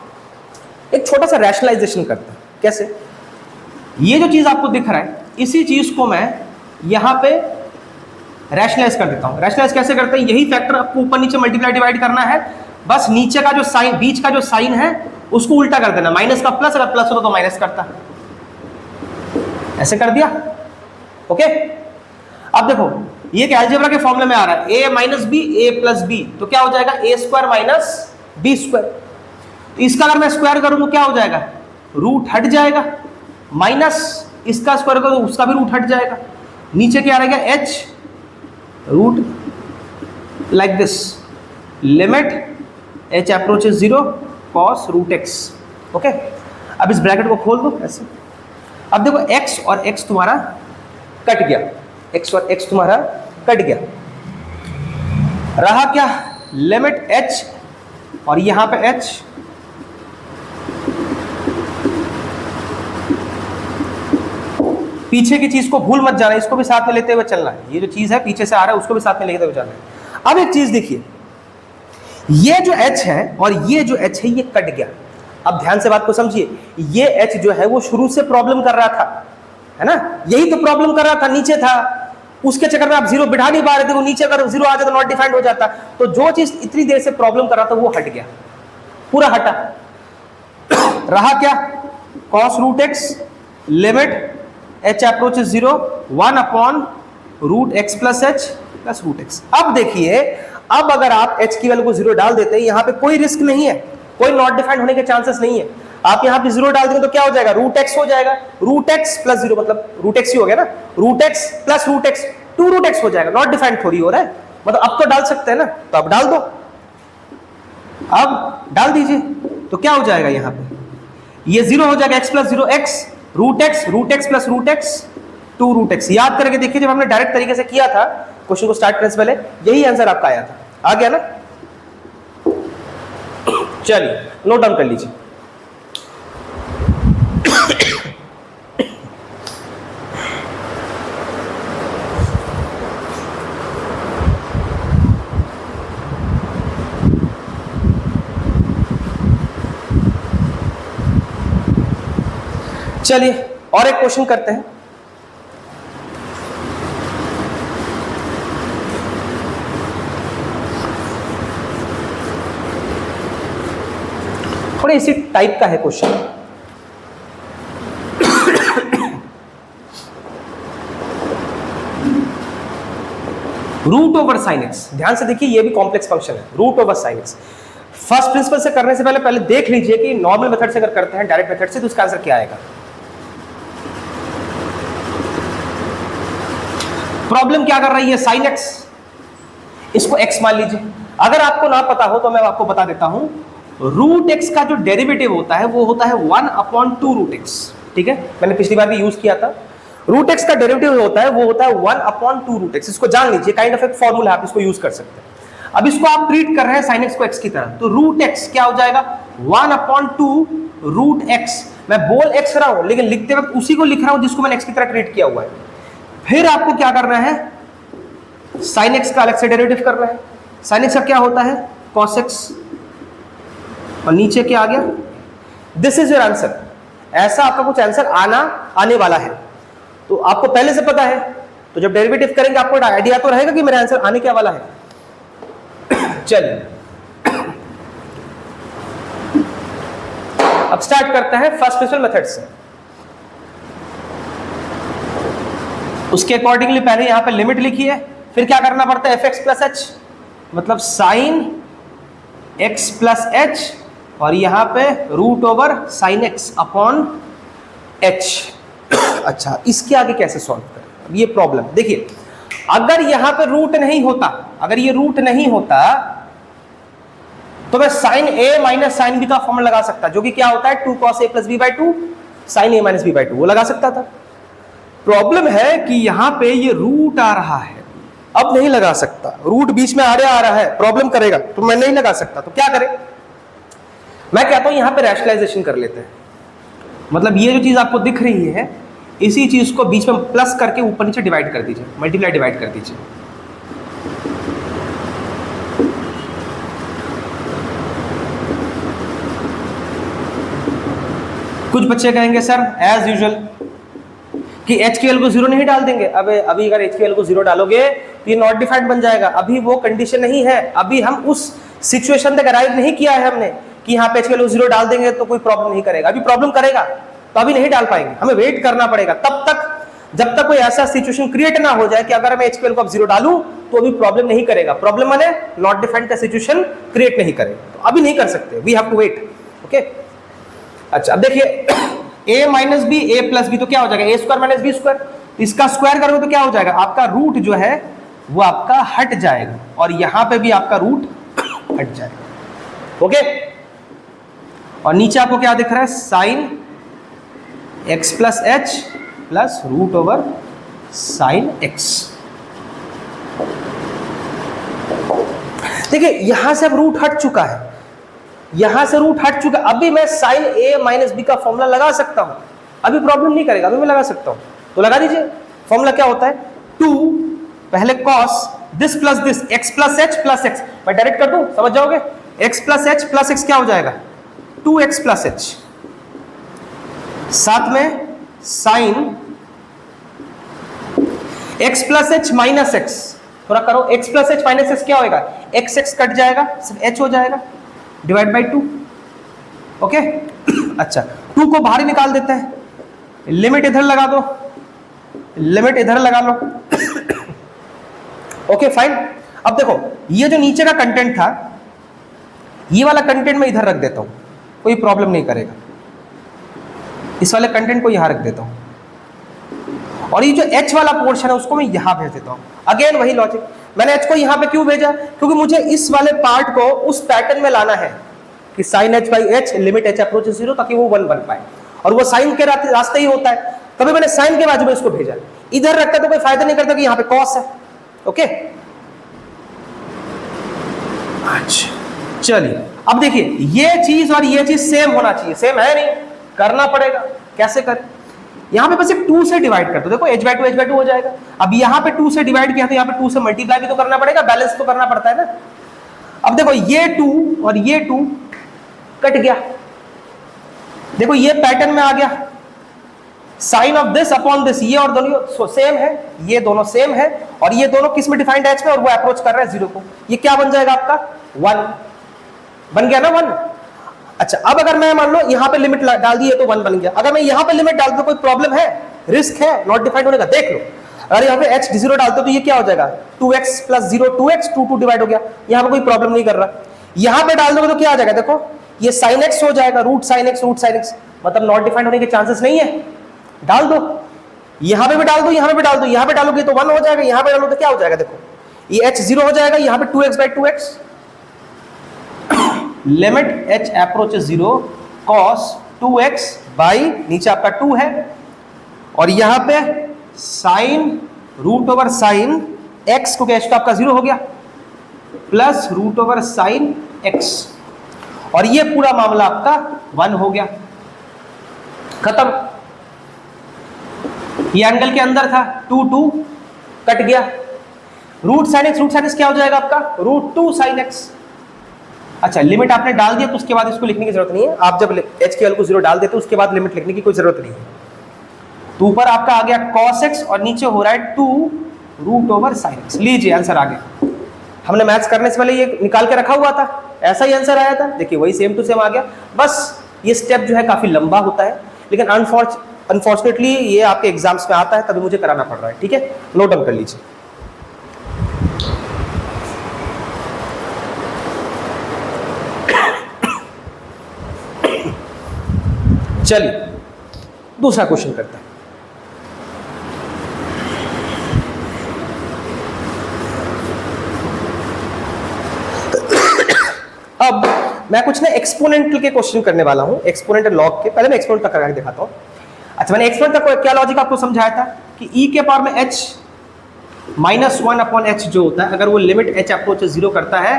A: एक छोटा सा रैशनलाइजेशन करते हैं। कैसे, ये जो चीज आपको दिख रहा है इसी चीज को मैं यहाँ पे रैशनलाइज कर देता हूँ। रैशनलाइज कैसे करते हैं, यही फैक्टर आपको ऊपर नीचे मल्टीप्लाई डिवाइड करना है, बस नीचे का जो साइन, बीच का जो साइन है उसको उल्टा कर देना, माइनस का प्लस, अगर प्लस होता तो माइनस करता, ऐसे कर दिया। ओके अब देखो ये क्या अलजेब्रा के फॉर्मूले में आ रहा है, a minus B A plus B, तो क्या हो जाएगा a square minus B square. तो इसका अगर मैं स्क्वायर करूं तो क्या हो जाएगा, रूट हट जाएगा, माइनस इसका स्क्वायर करो तो उसका भी रूट हट जाएगा, नीचे क्या रहेगा h root like this, limit h approaches 0 cos root x. Okay अब इस ब्रैकेट को खोल दो ऐसे, अब देखो x और x तुम्हारा कट गया, x और x तुम्हारा कट गया, रहा क्या लिमिट h और यहां पे h, पीछे की चीज को भूल मत जाना, इसको भी साथ में लेते हुए चलना है, ये जो चीज है पीछे से आ रहा है उसको भी साथ में लेते हुए चलना है। अब एक चीज देखिए, ये जो h है और ये जो h है ये कट गया, अब ध्यान से बात को समझिए, ये h जो है वो शुरू से प्रॉब्लम कर रहा था, है ना, यही तो प्रॉब्लम कर रहा था, नीचे था, उसके चक्कर में आप 0 बिठा नहीं पा रहे थे, वो नीचे अगर 0 आ जाए तो नॉट डिफाइंड हो जाता, तो जो चीज इतनी देर से प्रॉब्लम कर रहा था वो हट गया, पूरा हटा, रहा क्या cos root x, limit h approaches 0 1 upon root x plus h plus root x. अब देखिए, अब अगर आप h की वैल्यू को 0 डाल देते हैं, यहां पे कोई रिस्क नहीं है, कोई नॉट डिफाइंड होने के चांसेस नहीं है, आप यहां पे 0 डाल देंगे तो क्या हो जाएगा, रूट एक्स हो जाएगा, रूट एक्स प्लस 0 मतलब रूट एक्स ही हो गया ना, root x plus root x 2 root x हो जाएगा, नॉट डिफाइंड थोड़ी हो रहा है, मतलब अब तो डाल सकते हैं ना, तो अब डाल दो, अब डाल दीजिए, तो क्या हो जाएगा, यहां पे ये 0 हो जाएगा, x plus 0 x root x plus root x 2 root x. याद करके देखिए, जब हमने डायरेक्ट तरीके से किया था क्वेश्चन को स्टार्ट करने से पहले, यही आंसर आपका आया था, आ गया ना। चलिए नोट डाउन कर लीजिए, चलिए और एक क्वेश्चन करते हैं। थोड़े इसी टाइप का है question, root over sine x, ध्यान से देखिए, ये भी कॉम्प्लेक्स फंक्शन है, root over sine x. First principle से करने से पहले देख लीजिए कि नॉर्मल मेथड से अगर करते हैं, डायरेक्ट मेथड से, तो उसका आंसर क्या आएगा। प्रॉब्लम क्या कर रही है, साइन एक्स, इसको एक्स मान लीजिए। अगर आपको ना पता हो तो मैं आपको बता देता हूं, रूट एक्स का जो डेरिवेटिव होता है वो होता है 1/2 रूट एक्स, ठीक है, मैंने पिछली बार भी यूज किया था। रूट एक्स का डेरिवेटिव होता है वो होता है 1/2 रूट एक्स, इसको जान लीजिए, काइंड ऑफ एक फॉर्मूला, आप इसको यूज कर सकते हैं। अब इसको आप ट्रीट कर रहे हैं साइन एक्स को एक्स की तरह, तो रूट एक्स क्या हो जाएगा 1/2 रूट एक्स। मैं बोल एक्स रहा हूं लेकिन लिखते वक्त उसी को लिख रहा हूं जिसको मैंने एक्स की तरह ट्रीट किया हुआ है। फिर आपको क्या करना है, साइन एक्स का अलग से डेरिवेटिव करना है। साइन एक्स का क्या होता है, कॉस एक्स, और नीचे क्या आ गया, दिस इज योर आंसर। ऐसा आपका कुछ आंसर आने वाला है, तो आपको पहले से पता है, तो जब डेरिवेटिव करेंगे आपको आइडिया तो रहेगा कि मेरा आंसर आने क्या वाला है। चलिए अब स्टार्ट करते हैं फर्स्ट प्रिंसिपल मेथड से। उसके अकॉर्डिंगली पहले यहां पे लिमिट लिखी है, फिर क्या करना पड़ता है, fx प्लस एच, मतलब साइन x प्लस एच, और यहां पे root over sine x upon h. अच्छा, इसके आगे कैसे सॉल्व करें, ये प्रॉब्लम देखिए, अगर यहां पे रूट नहीं होता, अगर ये रूट नहीं होता तो मैं sign A minus sine B का फॉर्मूला लगा सकता, जो कि क्या होता है 2 cos a plus B by 2 sine A minus B by 2, वो लगा सकता था। प्रॉब्लम है कि यहां पे ये रूट आ रहा है, अब नहीं लगा सकता, रूट बीच में आ रहा है, प्रॉब्लम करेगा, तो मैं नहीं लगा सकता। तो क्या करें, मैं कहता हूं यहां पे रैशनलाइजेशन कर लेते हैं, मतलब ये जो चीज आपको दिख रही है इसी चीज को बीच में प्लस करके ऊपर नीचे डिवाइड कर दीजिए, मल्टीप्लाई डिवाइड कर दीजिए। कुछ बच्चे कहेंगे सर एज यूजुअल कि एच के एल को जीरो नहीं डाल देंगे। अब अभी अगर एच के एल को जीरो डालोगे तो ये नॉट डिफाइंड बन जाएगा, अभी वो कंडीशन नहीं है, अभी हम उस सिचुएशन तक अराइव नहीं किया है हमने कि यहाँ पे एच के एल को जीरो डाल देंगे तो कोई प्रॉब्लम नहीं करेगा। अभी प्रॉब्लम करेगा तो अभी नहीं डाल पाएंगे, हमें वेट करना पड़ेगा तब तक जब तक कोई ऐसा सिचुएशन क्रिएट ना हो जाए कि अगर मैं एच के एल को अब जीरो डालूं तो अभी प्रॉब्लम नहीं करेगा। प्रॉब्लम माने नॉट डिफाइंड का सिचुएशन क्रिएट नहीं करेगा, तो अभी नहीं कर सकते, we have to wait. Okay, अच्छा अब देखिए a minus B A plus B, तो क्या हो जाएगा A square minus B square, तो इसका स्क्वायर करोगे तो क्या हो जाएगा, आपका रूट जो है वो आपका हट जाएगा, और यहां पे भी आपका रूट हट जाएगा। ओके, और नीचे आपको क्या दिख रहा है, sine x plus h plus root over sine x. देखिए यहां से अब रूट हट चुका है, यहां से रूट हट चुका, अभी मैं साइन ए माइनस बी का फॉर्मूला लगा सकता हूं, अभी प्रॉब्लम नहीं करेगा, अभी मैं लगा सकता हूं, तो लगा दीजिए। फॉर्मूला क्या होता है, 2 पहले cos this plus this x plus h plus x, मैं डायरेक्ट कर दूं समझ जाओगे, x plus h plus x क्या हो जाएगा 2x प्लस एच, साथ में sine x plus h minus x, थोड़ा करो, x plus h minus x क्या होगा, एक्स एक्स कट जाएगा, सिर्फ h हो जाएगा डिवाइड बाई 2। ओके, अच्छा 2 को बाहर ही निकाल देते हैं, लिमिट इधर लगा दो, लिमिट इधर लगा लो। ओके फाइन, अब देखो ये जो नीचे का कंटेंट था, ये वाला कंटेंट मैं इधर रख देता हूं, कोई प्रॉब्लम नहीं करेगा, इस वाले कंटेंट को यहां रख देता हूं, और ये जो h वाला पोर्शन है उसको मैं यहां भेज देता हूं। अगेन वही लॉजिक, मैंने h को यहां पे क्यों भेजा, क्योंकि मुझे इस वाले पार्ट को उस पैटर्न में लाना है कि sine h by h limit h approaches 0, ताकि वो 1 बन पाए, और वो साइन के रास्ते ही होता है, तभी मैंने साइन के बाजू में इसको भेजा, इधर रखता तो कोई फायदा नहीं करता कि यहां पे कॉस है। ओके, अच्छा चलिए अब देखिए ये चीज और ये चीज सेम होना चाहिए, सेम है नहीं, करना पड़ेगा, कैसे करें, यहां पे बस एक 2 से डिवाइड कर दो, देखो h बाई 2 हो जाएगा। अब यहां पे 2 से डिवाइड किया तो यहां पे 2 से मल्टीप्लाई भी तो करना पड़ेगा, बैलेंस तो करना पड़ता है ना। अब देखो ये 2 और ये 2 कट गया, देखो ये पैटर्न में आ गया, sine of this upon this, ये और दोनों सेम है, ये दोनों सेम है, और ये दोनों किस में डिफाइंड है, h में, और वो अप्रोच कर रहा है 0 को, ये क्या बन जाएगा आपका 1 बन गया ना 1। अच्छा अब अगर मैं मान लो यहां पे लिमिट डाल दी है तो 1 बन गया, अगर मैं यहां पे लिमिट डाल दूं कोई प्रॉब्लम है, रिस्क है नॉट डिफाइंड होने का, देख लो अगर यहां पे h 0 डालते तो ये क्या हो जाएगा 2x प्लस 0 2x 2 डिवाइड हो गया, यहां पे कोई प्रॉब्लम नहीं कर रहा, यहां पे डाल दोगे तो क्या आ जाएगा, देखो ये sin x हो जाएगा, रूट साइन एक्स, मतलब नॉट डिफाइंड होने के चांसेस नहीं है, डाल दो, यहां पे भी डाल दो, यहां पे भी डाल दो, यहां पे डालोगे तो 1 हो जाएगा, यहां पे डालो तो क्या हो जाएगा, देखो ये h 0 हो जाएगा, यहां पे 2x by 2x limit h approaches 0 cos 2x by नीचे आपका 2 है, और यहां पे sine root over sine x, क्योंकि h तो आपका 0 हो गया, plus root over sine x, और ये पूरा मामला आपका 1 हो गया, खत्म। ये एंगल के अंदर था, 2 2 कट गया। रूट साइन एक्स क्या हो जाएगा आपका, √2 sin x। अच्छा, लिमिट आपने डाल दिया तो उसके बाद इसको लिखने की जरूरत नहीं है। आप जब h की वैल्यू को 0 डाल देते उसके बाद लिमिट लिखने की कोई जरूरत नहीं है। तो ऊपर आपका आ गया cos x और नीचे हो रहा है 2 √sin x। लीजिए आंसर आ गया। हमने मैथ्स करने से पहले ये निकाल के रखा हुआ था, ऐसा ही आंसर आया था। देखिए वही सेम टू सेम आ गया। बस ये स्टेप जो है काफी लंबा होता है, लेकिन अनफॉर्चुनेटली ये आपके एग्जाम्स में आता है, तभी मुझे कराना पड़ रहा है। ठीक है, नोट डाउन कर लीजिए। चलिए दूसरा क्वेश्चन करते हैं। अब मैं कुछ ना एक्सपोनेंट के क्वेश्चन करने वाला हूं, एक्सपोनेंट लॉग के। पहले मैं एक्सपोनेंट तक करके दिखाता हूं। अच्छा, मैंने एक्सपोनेंट तक क्या लॉजिक आपको समझाया था कि e के पावर में h -1/h जो होता है, अगर वो लिमिट h अप्रोच 0 करता है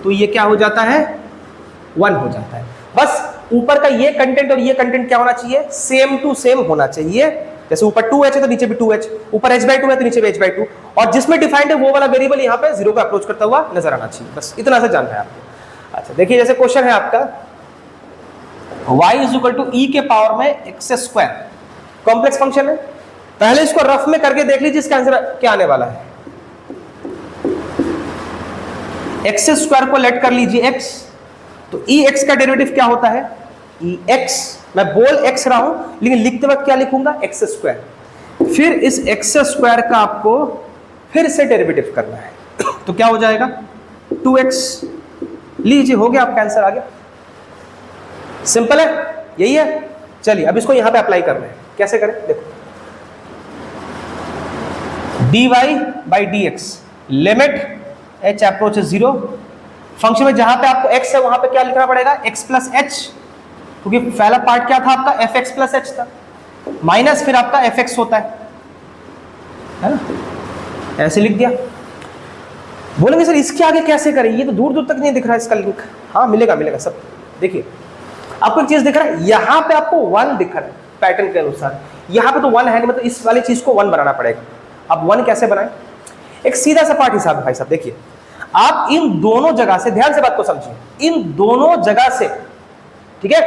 A: तो ये क्या हो जाता है, 1 हो जाता है। बस ऊपर का ये कंटेंट और ये कंटेंट क्या होना चाहिए, सेम टू सेम होना चाहिए। जैसे ऊपर 2h है तो नीचे भी 2h, ऊपर h/2 है तो नीचे भी h/2, और जिसमें डिफाइंड है वो वाला वेरिएबल यहाँ पे 0 का अप्रोच करता हुआ नजर आना चाहिए। बस इतना सा जानना है आपको। अच्छा देखिए, जैसे क्वेश्चन है आपका y = e के पावर में x², कॉम्प्लेक्स फंक्शन है। पहले इसको रफ में करके देख लीजिए इसका आंसर क्या आने वाला है। x² को लेट कर लीजिए x, तो ex का डेरिवेटिव क्या होता है, ex। मैं बोल x रहा हूं लेकिन लिखते वक्त क्या लिखूंगा, x²। फिर इस x² का आपको फिर से डेरिवेटिव करना है, तो क्या हो जाएगा, 2x। लीजिए हो गया, आपका आंसर आ गया। सिंपल है, यही है। चलिए अब इसको यहां पे अप्लाई करना है। कैसे करें देखो, dy/dx limit h approach 0। Function में जहां पे आपको x है वहां पे क्या लिखना पड़ेगा, x + h, क्योंकि पहला पार्ट क्या था आपका, fx + h था, माइनस फिर आपका fx होता है ना, ऐसे लिख दिया। बोलेंगे सर इसके आगे कैसे करें, ये तो दूर दूर तक नहीं दिख रहा है इसका लिंक। हाँ मिलेगा मिलेगा सब। देखिए आपको एक चीज दिख रहा है, यहाँ पे आपको 1 दिख रहा है पैटर्न के अनुसार, यहाँ पे तो 1 है नहीं, मतलब इस वाली चीज को 1 बनाना पड़ेगा। अब 1 कैसे बनाएं, एक सीधा सा पार्ट हिसाब है भाई साहब। देखिए आप इन दोनों जगह से, ध्यान से बात को समझिए, इन दोनों जगह से, ठीक है,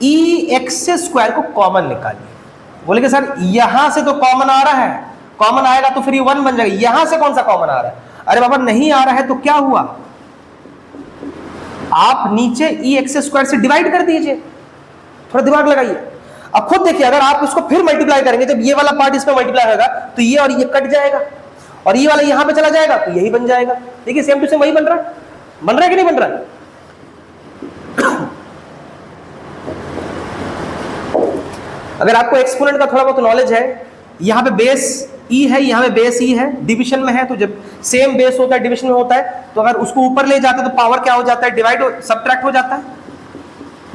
A: ex² को कॉमन निकालिए। बोलेंगे सर यहां से तो कॉमन आ रहा है, कॉमन आएगा तो फिर ये 1 बन जाएगा, यहां से कौन सा कॉमन आ रहा है, अरे बाबा नहीं आ रहा है तो क्या हुआ, आप नीचे ex² से डिवाइड कर दीजिए, थोड़ा दिमाग लगाइए। अब खुद देखिए, अगर आप इसको फिर मल्टीप्लाई करेंगे, जब ये वाला पार्ट इसमें मल्टीप्लाई होगा तो ये और ये कट जाएगा, और ये वाला यहां पे चला जाएगा तो यही बन जाएगा। देखिए सेम टू सेम वही बन रहा है कि नहीं बन रहा है। अगर आपको एक्सपोनेंट का थोड़ा बहुत नॉलेज है, यहाँ पे बेस e है, यहाँ पे बेस e है, डिवीजन में है, तो जब सेम बेस होता है डिवीजन में होता है, तो अगर उसको ऊपर ले जाते हैं तो पावर क्या हो जाता है, डिवाइड सब्ट्रैक्ट हो जाता है,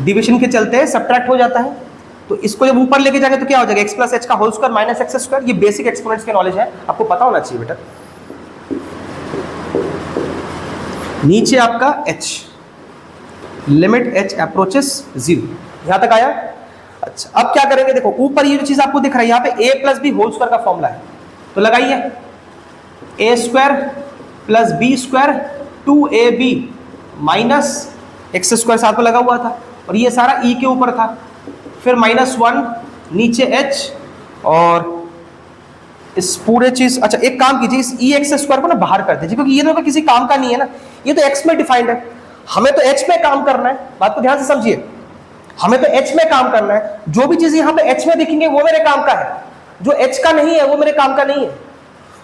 A: डिवीजन के चलते सब्ट्रैक्ट हो जाता है। तो इसको जब ऊपर लेके जाएंगे तो क्या हो जाएगा, x + h का होल स्क्वायर माइनस x²। ये बेसिक एक्सपोनेंट्स के नॉलेज है, आपको पता होना चाहिए बेटा। नीचे आपका h, लिमिट h अप्रोचेस 0, यहां तक आया। अच्छा अब क्या करेंगे, देखो ऊपर ये जो चीज आपको दिख रहा है, यहाँ पे a + b होल स्क्वायर का फॉर्मूला है, तो लगाइए a² + b² 2ab minus x² साथ में लगा हुआ था, और ये सारा e के ऊपर था, फिर -1 नीचे h, और इस पूरे चीज। अच्छा एक काम कीजिए, इस ex² को ना बाहर कर दीजिए, क्योंकि ये तो किसी काम का नहीं है ना, ये तो x में डिफाइंड है, हमें तो h में काम करना है। बात को ध्यान से समझिए, हमें तो h में काम करना है। जो भी चीज यहाँ पे h में दिखेंगे वो मेरे काम का है, जो h का नहीं है वो मेरे काम का नहीं है।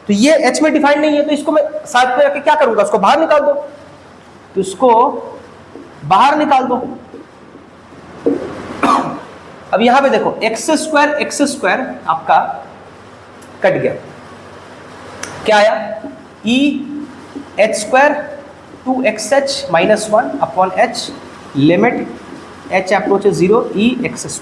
A: तो ये h में डिफाइंड नहीं है, तो इसको मैं साथ में रख के क्या करूंगा, उसको बाहर निकाल दो, तो इसको बाहर निकाल दो। अब यहां पे देखो x² आपका कट गया, क्या आया, h² 2xh - 1/h limit h approach 0 ex²।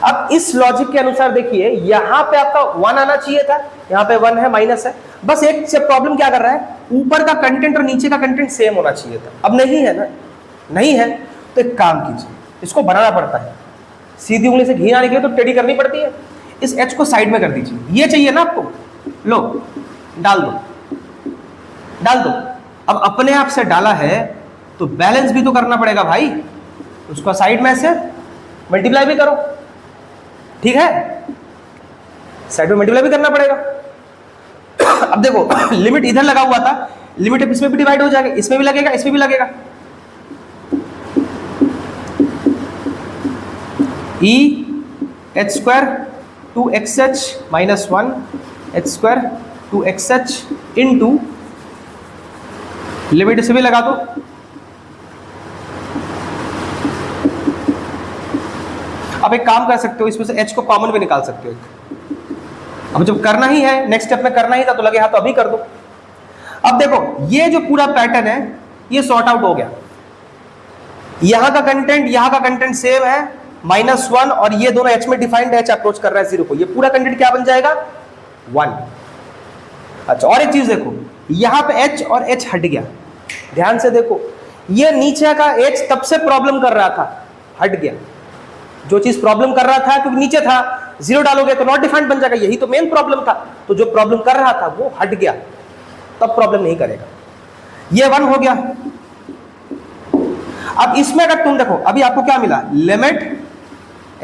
A: अब इस लॉजिक के अनुसार देखिए, यहां पे आपका 1 आना चाहिए था, यहां पे 1 है, माइनस है। बस एक प्रॉब्लम क्या कर रहा है, ऊपर का कंटेंट और नीचे का कंटेंट सेम होना चाहिए था। अब नहीं है ना, नहीं है, तो एक काम कीजिए, इसको बनाना पड़ता है, सीधी उंगली से घी आने के लिए तो टेढ़ी करनी पड़ती है। इस एच को साइड में कर दीजिए, ये चाहिए ना आपको, लो डाल दो, डाल दो। अब अपने आप से डाला है तो बैलेंस भी तो करना पड़ेगा भाई, उसको साइड में से मल्टीप्लाई भी करो, ठीक है, साइड में मल्टीप्लाई भी करना पड़ेगा। अब देखो लिमिट इधर लगा हुआ था, लिमिट इसमें भी डिवाइड हो जाएगा, इसमें भी लगेगा, इसमें भी लगेगा। E H square 2xh minus 1 H square 2xh into limit इसे भी लगा दो, अब एक काम कर सकते हो, इसमें से h को कॉमन भी निकाल सकते हो। अब जब करना ही है, नेक्स्ट स्टेप में करना ही था तो लगे हाँ तो अभी कर दो। अब देखो ये जो पूरा पैटर्न है ये सॉर्ट आउट हो गया, यहां का कंटेंट सेम है -1 और ये दोनों h में डिफाइंड है, h अप्रोच कर रहा है 0 को, ये पूरा कंटेंट क्या बन जाएगा 1। अच्छा और एक चीज देखो, यहां पे h और h हट गया, ध्यान से देखो, ये नीचे का h तब से प्रॉब्लम कर रहा था, हट गया। जो चीज प्रॉब्लम कर रहा था क्योंकि नीचे था, 0 डालोगे तो नॉट डिफाइंड बन जाएगा, यही तो मेन प्रॉब्लम था। तो जो प्रॉब्लम कर रहा था वो हट गया, तब प्रॉब्लम नहीं करेगा। ये 1 हो गया। अब इसमें अगर तुम देखो, अभी आपको क्या मिला, limit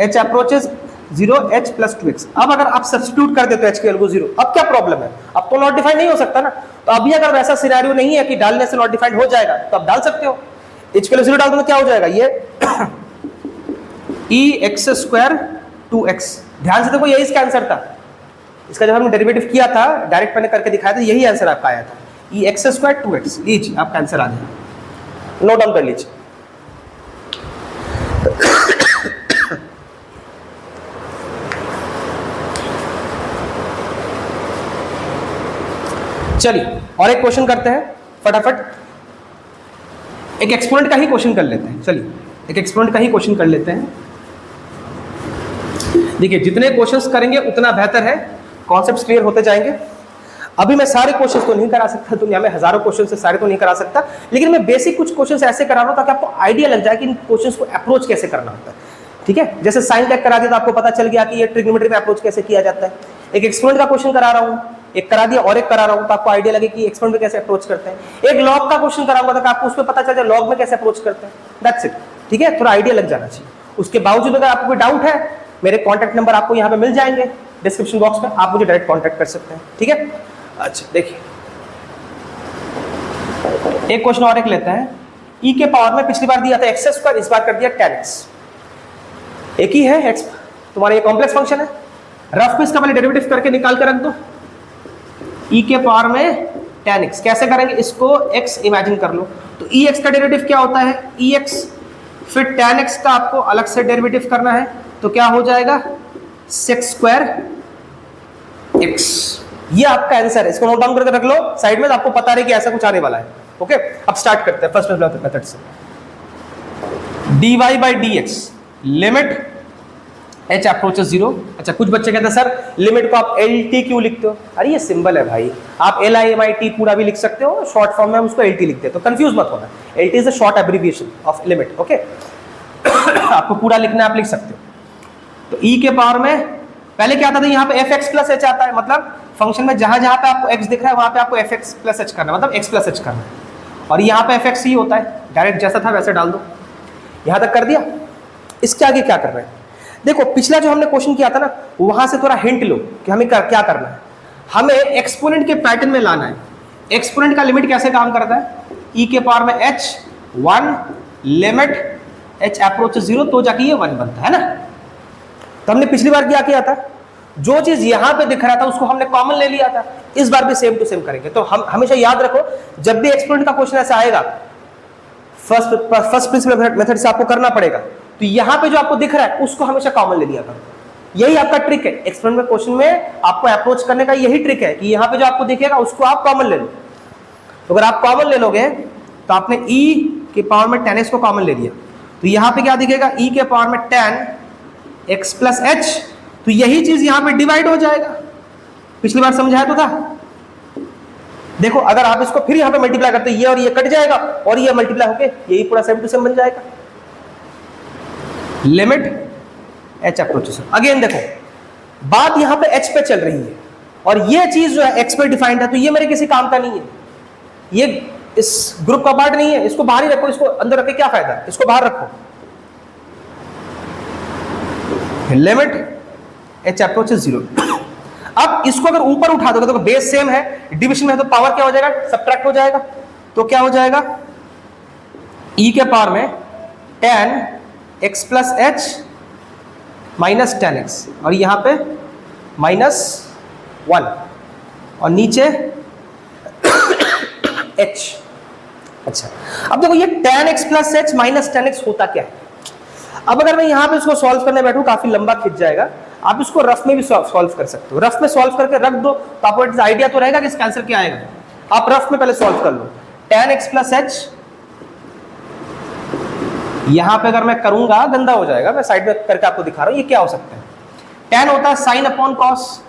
A: h approaches 0 h plus 2x। अब अगर आप सब्स्टिट्यूट कर देते हो h की वैल्यू 0, अब क्या प्रॉब्लम है, अब तो नॉट डिफाइंड नहीं हो सकता ना। तो अभी अगर वैसा सिनेरियो नहीं है कि डालने से नॉट डिफाइंड हो जाएगा तो आप डाल सकते हो, h की वैल्यू 0 डाल दो तो क्या हो जाएगा, ये e x स्क्वायर 2x। ध्यान से देखो यही इसका आंसर था, इसका जब हमने डेरिवेटिव किया था, डायरेक्ट मैंने करके दिखाया था, यही आंसर आपका आया था, e x स्क्वायर 2x। लीजिए आपका आंसर आ गया, नोट डाउन कर लीजिए। चलिए और एक क्वेश्चन करते हैं फटाफट, एक एक्सपोनेंट का ही क्वेश्चन कर लेते हैं। चलिए एक एक्सपोनेंट का ही क्वेश्चन कर लेते हैं। देखिए जितने क्वेश्चंस करेंगे उतना बेहतर है, कॉन्सेप्ट्स क्लियर होते जाएंगे। अभी मैं सारे क्वेश्चंस तो नहीं करा सकता, दुनिया में हजारों क्वेश्चन से सारे तो नहीं करा सकता, लेकिन मैं बेसिक कुछ क्वेश्चंस ऐसे करा रहा हूं ताकि आपको आइडिया लग जाए कि इन क्वेश्चंस को अप्रोच कैसे करना होता है, ठीक है। जैसे साइन टेक करा दिया तो आपको पता चल गया कि ये ट्रिग्नोमेट्री में अप्रोच कैसे किया जाता है। एक एक्सपोनेंट का क्वेश्चन करा रहा हूं, एक करा दिया और एक करा रहा हूं, तो आपको आइडिया लगे कि एक्सपोनेंट में कैसे अप्रोच करते हैं। एक लॉग का क्वेश्चन कराऊंगा ताकि आपको उसमें पता चल जाए लॉग में कैसे अप्रोच करते हैं, दैट्स इट, ठीक है। थोड़ा आइडिया लग जाना चाहिए। उसके बावजूद अगर आपको कोई डाउट है, मेरे कॉन्टैक्ट नंबर आपको यहाँ पे मिल जाएंगे डिस्क्रिप्शन बॉक्स में, आप मुझे डायरेक्ट कॉन्टैक्ट कर सकते हैं, ठीक है। अच्छा देखिए एक क्वेश्चन और एक लेते हैं। e के पावर में पिछली बार दिया था x स्क्वायर, इस बार कर दिया tan x। एक ही है x, तुम्हारा ये कॉम्प्लेक्स फंक्शन है, रफ में इसका पहले डेरिवेटिव करके निकाल कर रख दो। e के पावर में tan x कैसे करेंगे, इसको x इमेजिन कर लो, तो ex का डेरिवेटिव क्या होता है ex, फिर tan x का आपको अलग से डेरिवेटिव करना है, तो क्या हो जाएगा sec स्क्वायर x। ये आपका आंसर है, इसको नोट डाउन करके रख लो साइड में, तो आपको पता रहे कि ऐसा कुछ आने वाला है। ओके अब स्टार्ट करते हैं फर्स्ट मेथड से। dy by dx limit h approaches 0। अच्छा कुछ बच्चे कहते हैं सर लिमिट को आप lt क्यों लिखते हो, अरे ये सिंबल है भाई, आप LIMIT पूरा भी लिख सकते हो, शॉर्ट फॉर्म में हम उसको lt लिखते हैं, तो कंफ्यूज मत होना, lt is a short abbreviation of limit, okay. आपको पूरा लिखना है, आप लिख सकते हो। तो e के पावर में पहले क्या आता था, यहाँ पे fx प्लस h आता है, मतलब फंक्शन में जहां जहां पे आपको x दिख रहा है वहां पे आपको fx प्लस h करना है, मतलब x प्लस h करना है, और यहाँ पे fx ही होता है, डायरेक्ट जैसा था वैसे डाल दो। यहां तक कर दिया, इसके आगे क्या कर रहे हैं, देखो पिछला जो हमने क्वेश्चन किया था ना, वहां से थोड़ा हिंट लो कि हमें क्या करना है। हमें एक्सपोनेंट के पैटर्न में लाना है। एक्सपोनेंट का लिमिट कैसे काम करता है, e के पावर में h 1 लिमिट h अप्रोच 0, तो जाके ये 1 बनता है ना। तो हमने पिछली बार क्या किया था, जो चीज यहां पे दिख रहा था उसको हमने कॉमन ले लिया था, इस बार भी सेम टू सेम करेंगे। तो हम हमेशा याद रखो, जब भी एक्सपोनेंट का क्वेश्चन ऐसा आएगा, फर्स्ट प्रिंसिपल मेथड से आपको करना पड़ेगा, तो यहां पे जो आपको दिख रहा है उसको हमेशा कॉमन ले लिया करो। यही आपका ट्रिक है एक्सपोनेंट में, क्वेश्चन में आपको अप्रोच करने का यही ट्रिक है कि यहां पे जो आपको दिखेगा उसको आप कॉमन ले लो। तो अगर आप कॉमन ले लोगे तो आपने e के पावर में tan x को कॉमन ले लिया, तो यहां पे क्या दिखेगा, e के पावर में tan x प्लस h, तो यही चीज यहां पे डिवाइड हो जाएगा। पिछली बार समझाया तो था, देखो अगर आप इसको फिर यहां पे मल्टीप्लाई करते, ये और ये कट जाएगा और ये मल्टीप्लाई होके यही पूरा सेम टू सेम बन जाएगा। Limit h approaches. अगेन देखो बात यहां पे h पे चल रही है और ये चीज जो है x पे डिफाइंड है, तो ये मेरे किसी काम का नहीं है, ये इस ग्रुप का पार्ट नहीं है, इसको बाहर ही रखो, इसको अंदर रख के क्या फायदा, इसको बाहर रखो। Limit h approaches 0। अब इसको अगर ऊपर उठा दोगे तो बेस सेम है, डिविजन में है तो पावर क्या हो जाएगा, सब्ट्रैक्ट हो जाएगा, तो क्या हो जाएगा e के पावर में tan x plus h minus tan x और यहां पे -1 और नीचे h। अच्छा अब देखो ये tan x plus h minus tan x होता क्या है। अब अगर मैं यहां पे इसको सॉल्व करने बैठूं काफी लंबा खिंच जाएगा, आप इसको रफ में भी सॉल्व कर सकते हो। रफ में सॉल्व करके रख दो तो आपको आइडिया तो रहेगा कि इसका आंसर क्या आएगा। आप रफ में पहले सॉल्व कर लो। tan x प्लस एच यहां पे अगर मैं करूंगा गंदा हो जाएगा, मैं साइड में करके आपको दिखा रहा हूं ये क्या हो सकता है। tan होता है साइन अपॉन कॉस,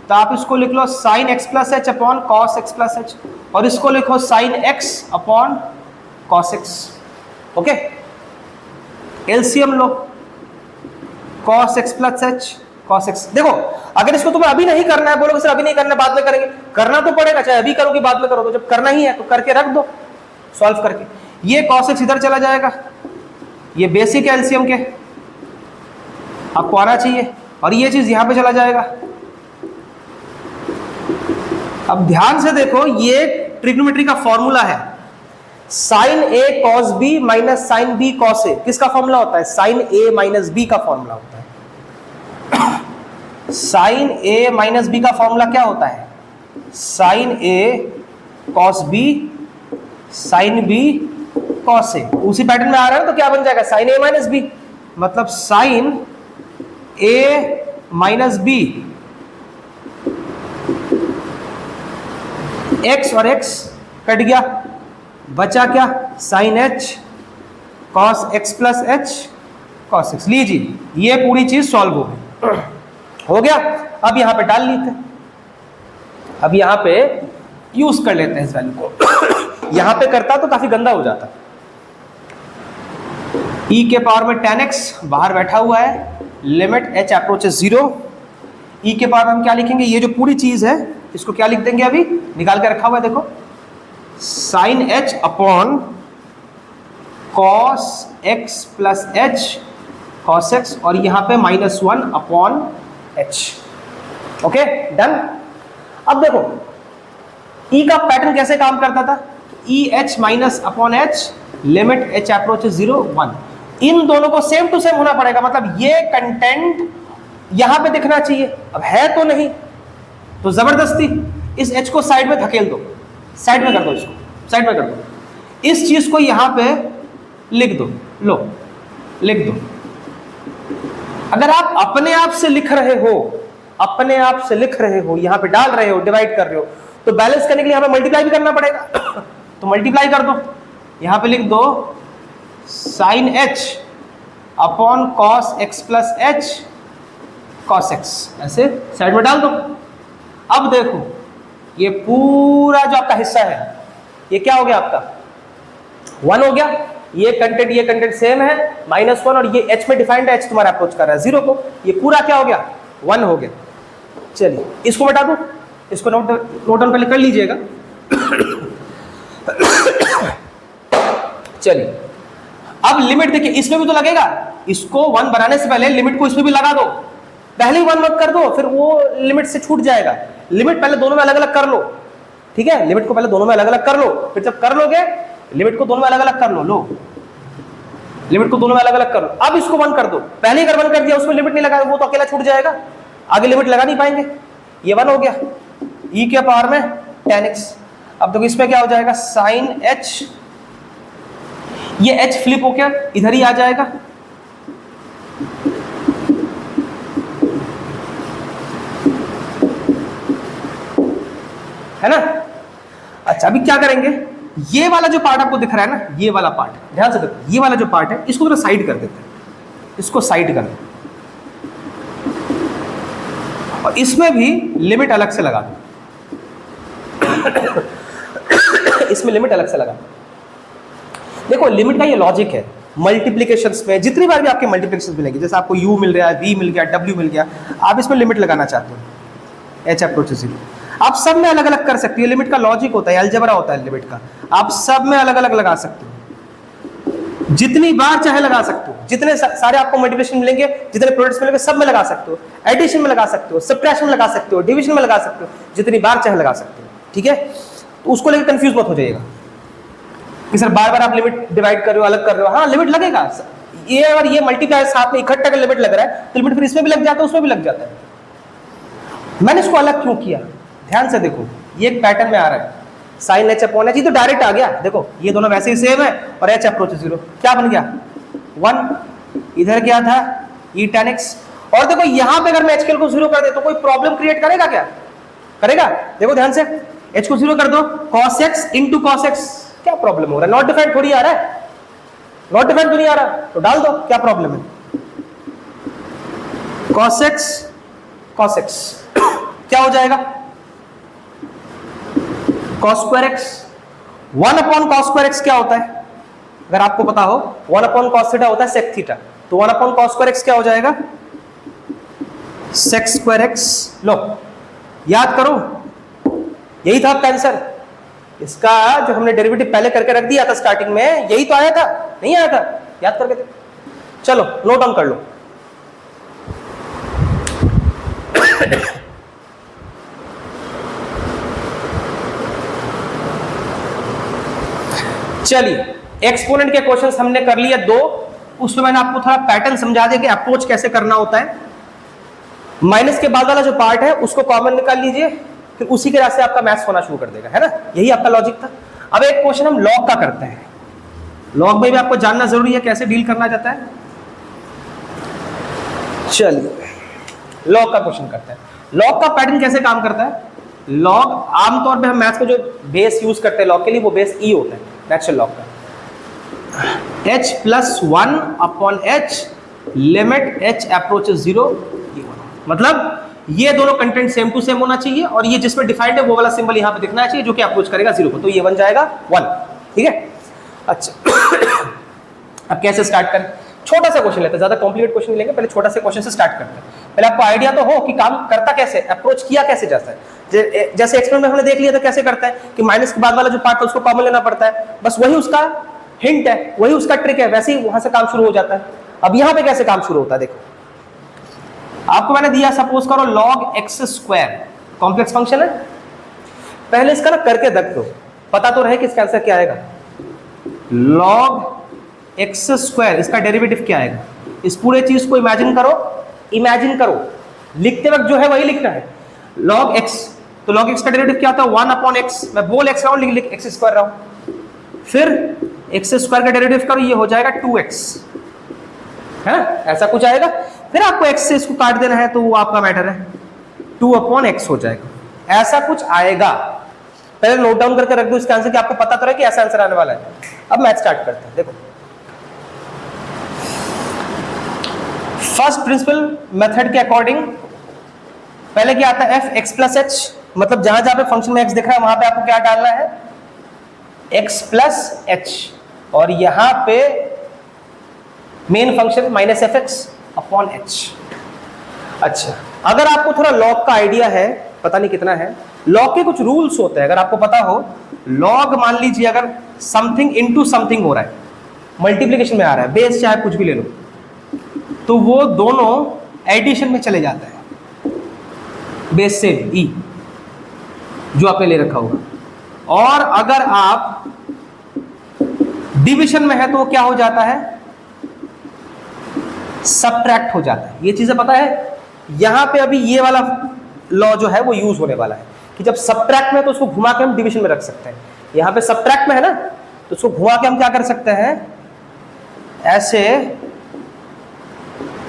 A: तो आप इसको लिख लो sine x plus H upon cos x plus H और इसको लिखो sine x upon cos x। Okay LCM लो cos x plus H cos x। देखो अगर इसको तुम्हें अभी नहीं करना है, बोलोगे सर अभी नहीं करना बाद में करेंगे, करना तो पड़ेगा, चाहे अभी करो कि बाद में करो, तो जब करना ही है तो करके रख दो सॉल्व करके। ये cos x इधर चला जाएगा, ये बेसिक है एलसीएम के आपको आना चाहिए, और ये चीज यहां पे चला जाएगा। अब ध्यान से देखो ये ट्रिग्नोमेट्री का फॉर्मूला है, sine A cos B minus sine B cos A. किसका फॉर्मूला होता है, साइन ए माइनस बी का फॉर्मूला होता है। साइन ए माइनस बी का फॉर्मूला क्या होता है, sine A cos B sine B cos A. उसी पैटर्न में आ रहा है तो क्या बन जाएगा, साइन ए माइनस बी, मतलब sine A minus B, x और एक्स कट गया, बचा क्या, sine h cos x plus h cos x. लीजिए ये पूरी चीज सॉल्व हो गई, हो गया। अब यहां पे डाल लेते हैं, अब यहां पे यूज कर लेते हैं इस वैल्यू को। यहां पे करता तो काफी गंदा हो जाता। e के पावर में tan x बाहर बैठा हुआ है, लिमिट h अप्रोचेस 0। e के पावर में हम क्या लिखेंगे, ये जो पूरी चीज है इसको क्या लिख देंगे, अभी निकाल के रखा हुआ है देखो, sine h upon cos x plus h cos x और यहां पे -1 अपॉन h। Okay done. अब देखो e का पैटर्न कैसे काम करता था, e h minus upon h limit h approaches 0 1। इन दोनों को सेम टू सेम होना पड़ेगा, मतलब ये कंटेंट यहां पे दिखना चाहिए, अब है तो नहीं, तो जबरदस्ती इस h को साइड में धकेल दो, साइड में कर दो, इसको साइड में कर दो, इस चीज को यहां पे लिख दो, लो लिख दो। अगर आप अपने आप से लिख रहे हो, अपने आप से लिख रहे हो, यहां पे डाल रहे हो, डिवाइड कर रहे हो, तो बैलेंस करने के लिए यहां पे मल्टीप्लाई भी करना पड़ेगा। तो मल्टीप्लाई कर दो, यहां पे लिख दो sine h upon cos x plus h cos x, ऐसे साइड में डाल दो। अब देखो ये पूरा जो आपका हिस्सा है ये क्या हो गया, आपका 1 हो गया। ये कंटेंट सेम है, -1 और ये h में डिफाइंड है, h तुम्हारा अप्रोच कर रहा है 0 को, ये पूरा क्या हो गया 1 हो गया। चलिए इसको बता दो, इसको नोट डाउन पहले कर लीजिएगा। चलिए अब लिमिट देखिए, इसमें भी तो लगेगा, इसको 1 बनाने से पहले लिमिट को इसमें भी लगा दो, पहले ही 1 मत कर दो, फिर वो लिमिट से छूट जाएगा। लिमिट पहले दोनों में अलग अलग कर लो, ठीक है, लिमिट को पहले दोनों में अलग अलग कर लो, फिर जब कर लोगे लिमिट को दोनों में अलग अलग कर लो, लिमिट को दोनों में अलग अलग कर लो। अब इसको 1 कर दो, पहले ही अगर 1 कर दिया उसमें लिमिट नहीं लगा वो तो अकेला छूट जाएगा, आगे लिमिट लगा नहीं पाएंगे। ये 1 हो गया, e के पावर में tan x। अब देखो इसमें क्या हो जाएगा, साइन h, ये h फ्लिप होकर इधर ही आ जाएगा, है ना। अच्छा अभी क्या करेंगे, ये वाला जो पार्ट आपको दिख रहा है ना, ये वाला पार्ट ध्यान से देखो, ये वाला जो पार्ट है इसको थोड़ा साइड कर देते हैं, इसको साइड कर दो और इसमें भी लिमिट अलग से लगा दो। इसमें लिमिट अलग से लगा दो। देखो लिमिट का ये लॉजिक है, मल्टीप्लीकेशंस में जितनी बार भी आपके मल्टीप्लीकेशन मिलेंगे, जैसे आपको u मिल रहा है, v मिल गया, w मिल गया, आप इसमें लिमिट लगाना चाहते हो h अप्रोचेस 0, आप सब में अलग अलग कर सकते हो। लिमिट का लॉजिक होता है, अलजेब्रा होता है लिमिट का, आप सब में अलग अलग लगा सकते हो, जितनी बार चाहे लगा सकते हो। जितने सारे आपको मल्टीप्लिकेशन मिलेंगे, जितने प्रोडक्ट्स मिलेंगे, सब में लगा सकते हो, एडिशन में लगा सकते हो, सब्ट्रैक्शन में लगा सकते हो, डिवीजन में लगा सकते हो, जितनी बार चाहे लगा सकते हो। ठीक है, तो उसको लेकर कंफ्यूज मत हो जाइएगा कि सर बार बार आप लिमिट डिवाइड कर रहे हो, अलग कर रहे हो। हाँ, लिमिट लगेगा, ये और ये मल्टीप्लाई साथ में इकट्ठा का लिमिट लग रहा है, तो लिमिट फिर इसमें भी लग जाता है, उसमें भी लग जाता है। मैंने इसको अलग क्यों किया, ध्यान से देखो, ये एक पैटर्न में आ रहा है, साइन एच अपॉन एच, ये तो डायरेक्ट आ गया। देखो ये दोनों वैसे ही सेम है, और एच अप्रोच 0, क्या बन गया 1, इधर क्या था ई tan x। और देखो यहां पे अगर मैं एच को 0 कर दे तो कोई प्रॉब्लम क्रिएट करेगा क्या, करेगा? देखो ध्यान से, एच को 0 कर दो, cos x into cos x, क्या प्रॉब्लम हो रहा है? नॉट डिफाइंड थोड़ी आ रहा है, नॉट डिफाइंड तो नहीं आ रहा, तो डाल दो, क्या प्रॉब्लम है? cos x क्या हो जाएगा? cos square x, 1 upon cos square x क्या होता है? अगर आपको पता हो, 1 अपॉन cos थीटा होता है sec थीटा, तो 1 अपॉन cos square x क्या हो जाएगा? sec square x। लो याद करो, यही था आपका आंसर। इसका जो हमने डेरिवेटिव पहले करके रख दिया था स्टार्टिंग में, यही तो आया था, नहीं आया था? याद करके थे। चलो नोट डाउन कर लो। चलिए, एक्सपोनेंट के क्वेश्चंस हमने कर लिए 2, उसमें मैंने आपको थोड़ा पैटर्न समझा दिया कि अप्रोच कैसे करना होता है। माइनस के बाद वाला जो पार्ट है उसको कॉमन निकाल लीजिए, फिर उसी के रास्ते आपका मैथ्स होना शुरू कर देगा, है ना? यही आपका लॉजिक था। अब एक क्वेश्चन हम लॉग का करते हैं। लॉग में भी आपको जानना जरूरी है कैसे डील करना जाता है। चलिए लॉग का क्वेश्चन करते हैं। लॉग का पैटर्न कैसे काम करता है? लॉग आमतौर पे हम मैथ्स में जो बेस यूज करते हैं लॉग के लिए, वो बेस ई होता है नेचुरल लॉग का। h plus 1 upon H limit h approaches 0, मतलब ये दोनों कंटेंट सेम टू सेम होना चाहिए, और ये जिसमें डिफाइंड है वो वाला सिंबल यहां पे दिखना चाहिए जो कि अप्रोच करेगा 0 को, तो ये बन जाएगा 1। ठीक है, अच्छा अब कैसे स्टार्ट करें? छोटा सा क्वेश्चन लेते हैं, ज्यादा कॉम्प्लिकेट क्वेश्चन लेंगे, पहले छोटा सा क्वेश्चन से स्टार्ट करते हैं। पहले आपको आइडिया तो हो कि काम करता कैसे, अप्रोच किया कैसे जाता है। जैसे एक्सपेरिमेंट में हमने देख लिया था कैसे करता है कि माइनस के बाद वाला जो पार्ट है उसको कॉमन लेना पड़ता है, बस वही उसका हिंट है, वही उसका ट्रिक है, वैसे ही वहां से काम शुरू हो जाता है। अब यहां पे कैसे काम शुरू होता है देखो, आपको मैंने दिया, सपोज करो log x square, complex function है। पहले इसका ना करके देख दो, पता तो रहे कि इसका आंसर क्या आएगा। log x स्क्वायर, इसका डेरिवेटिव क्या आएगा? इस पूरे चीज को इमेजिन करो, लिखते वक्त जो है वही लिखना है। log x, तो log x का डेरिवेटिव क्या होता है? 1 अपॉन x, मैं बोल x रहा हूं, लिख x स्क्वायर रहा हूं, फिर x स्क्वायर का डेरिवेटिव करो, ये हो जाएगा 2x, है ना? ऐसा कुछ आएगा। फिर आपको x से इसको काट देना है, तो वो आपका मैटर है, 2 अपॉन x हो जाएगा, ऐसा कुछ आएगा। पहले नोट डाउन करके रख दो इसका आंसर, कि आपको पता तो रहे कि ऐसा आंसर आने वाला है। अब मैथ स्टार्ट करते हैं। देखो फर्स्ट प्रिंसिपल मेथड के अकॉर्डिंग पहले क्या आता है? f x प्लस एच, मतलब जहां जहां पे फंक्शन में x दिख रहा है वहां पे आपको क्या डालना है? x प्लस एच, और यहां पे main function minus F x upon h. अच्छा, अगर आपको थोड़ा लॉग का आइडिया है, पता नहीं कितना है, लॉग के कुछ रूल्स होते हैं, अगर आपको पता हो, लॉग मान लीजिए अगर समथिंग इनटू समथिंग हो रहा है, मल्टीप्लिकेशन में आ रहा है, बेस चाहे कुछ भी ले लो, तो वो दोनों एडिशन में चले जाता है, बेस से ई जो आपने ले रखा होगा। और अगर आप डिवीजन में है तो क्या हो जाता है? सबट्रैक्ट हो जाता है। ये चीजें पता है। यहां पे अभी ये वाला लॉ जो है वो यूज होने वाला है कि जब सबट्रैक्ट में तो उसको घुमा के हम डिवीजन में रख सकते हैं। यहां पे सबट्रैक्ट में है ना, तो उसको घुमा के हम क्या कर सकते हैं? ऐसे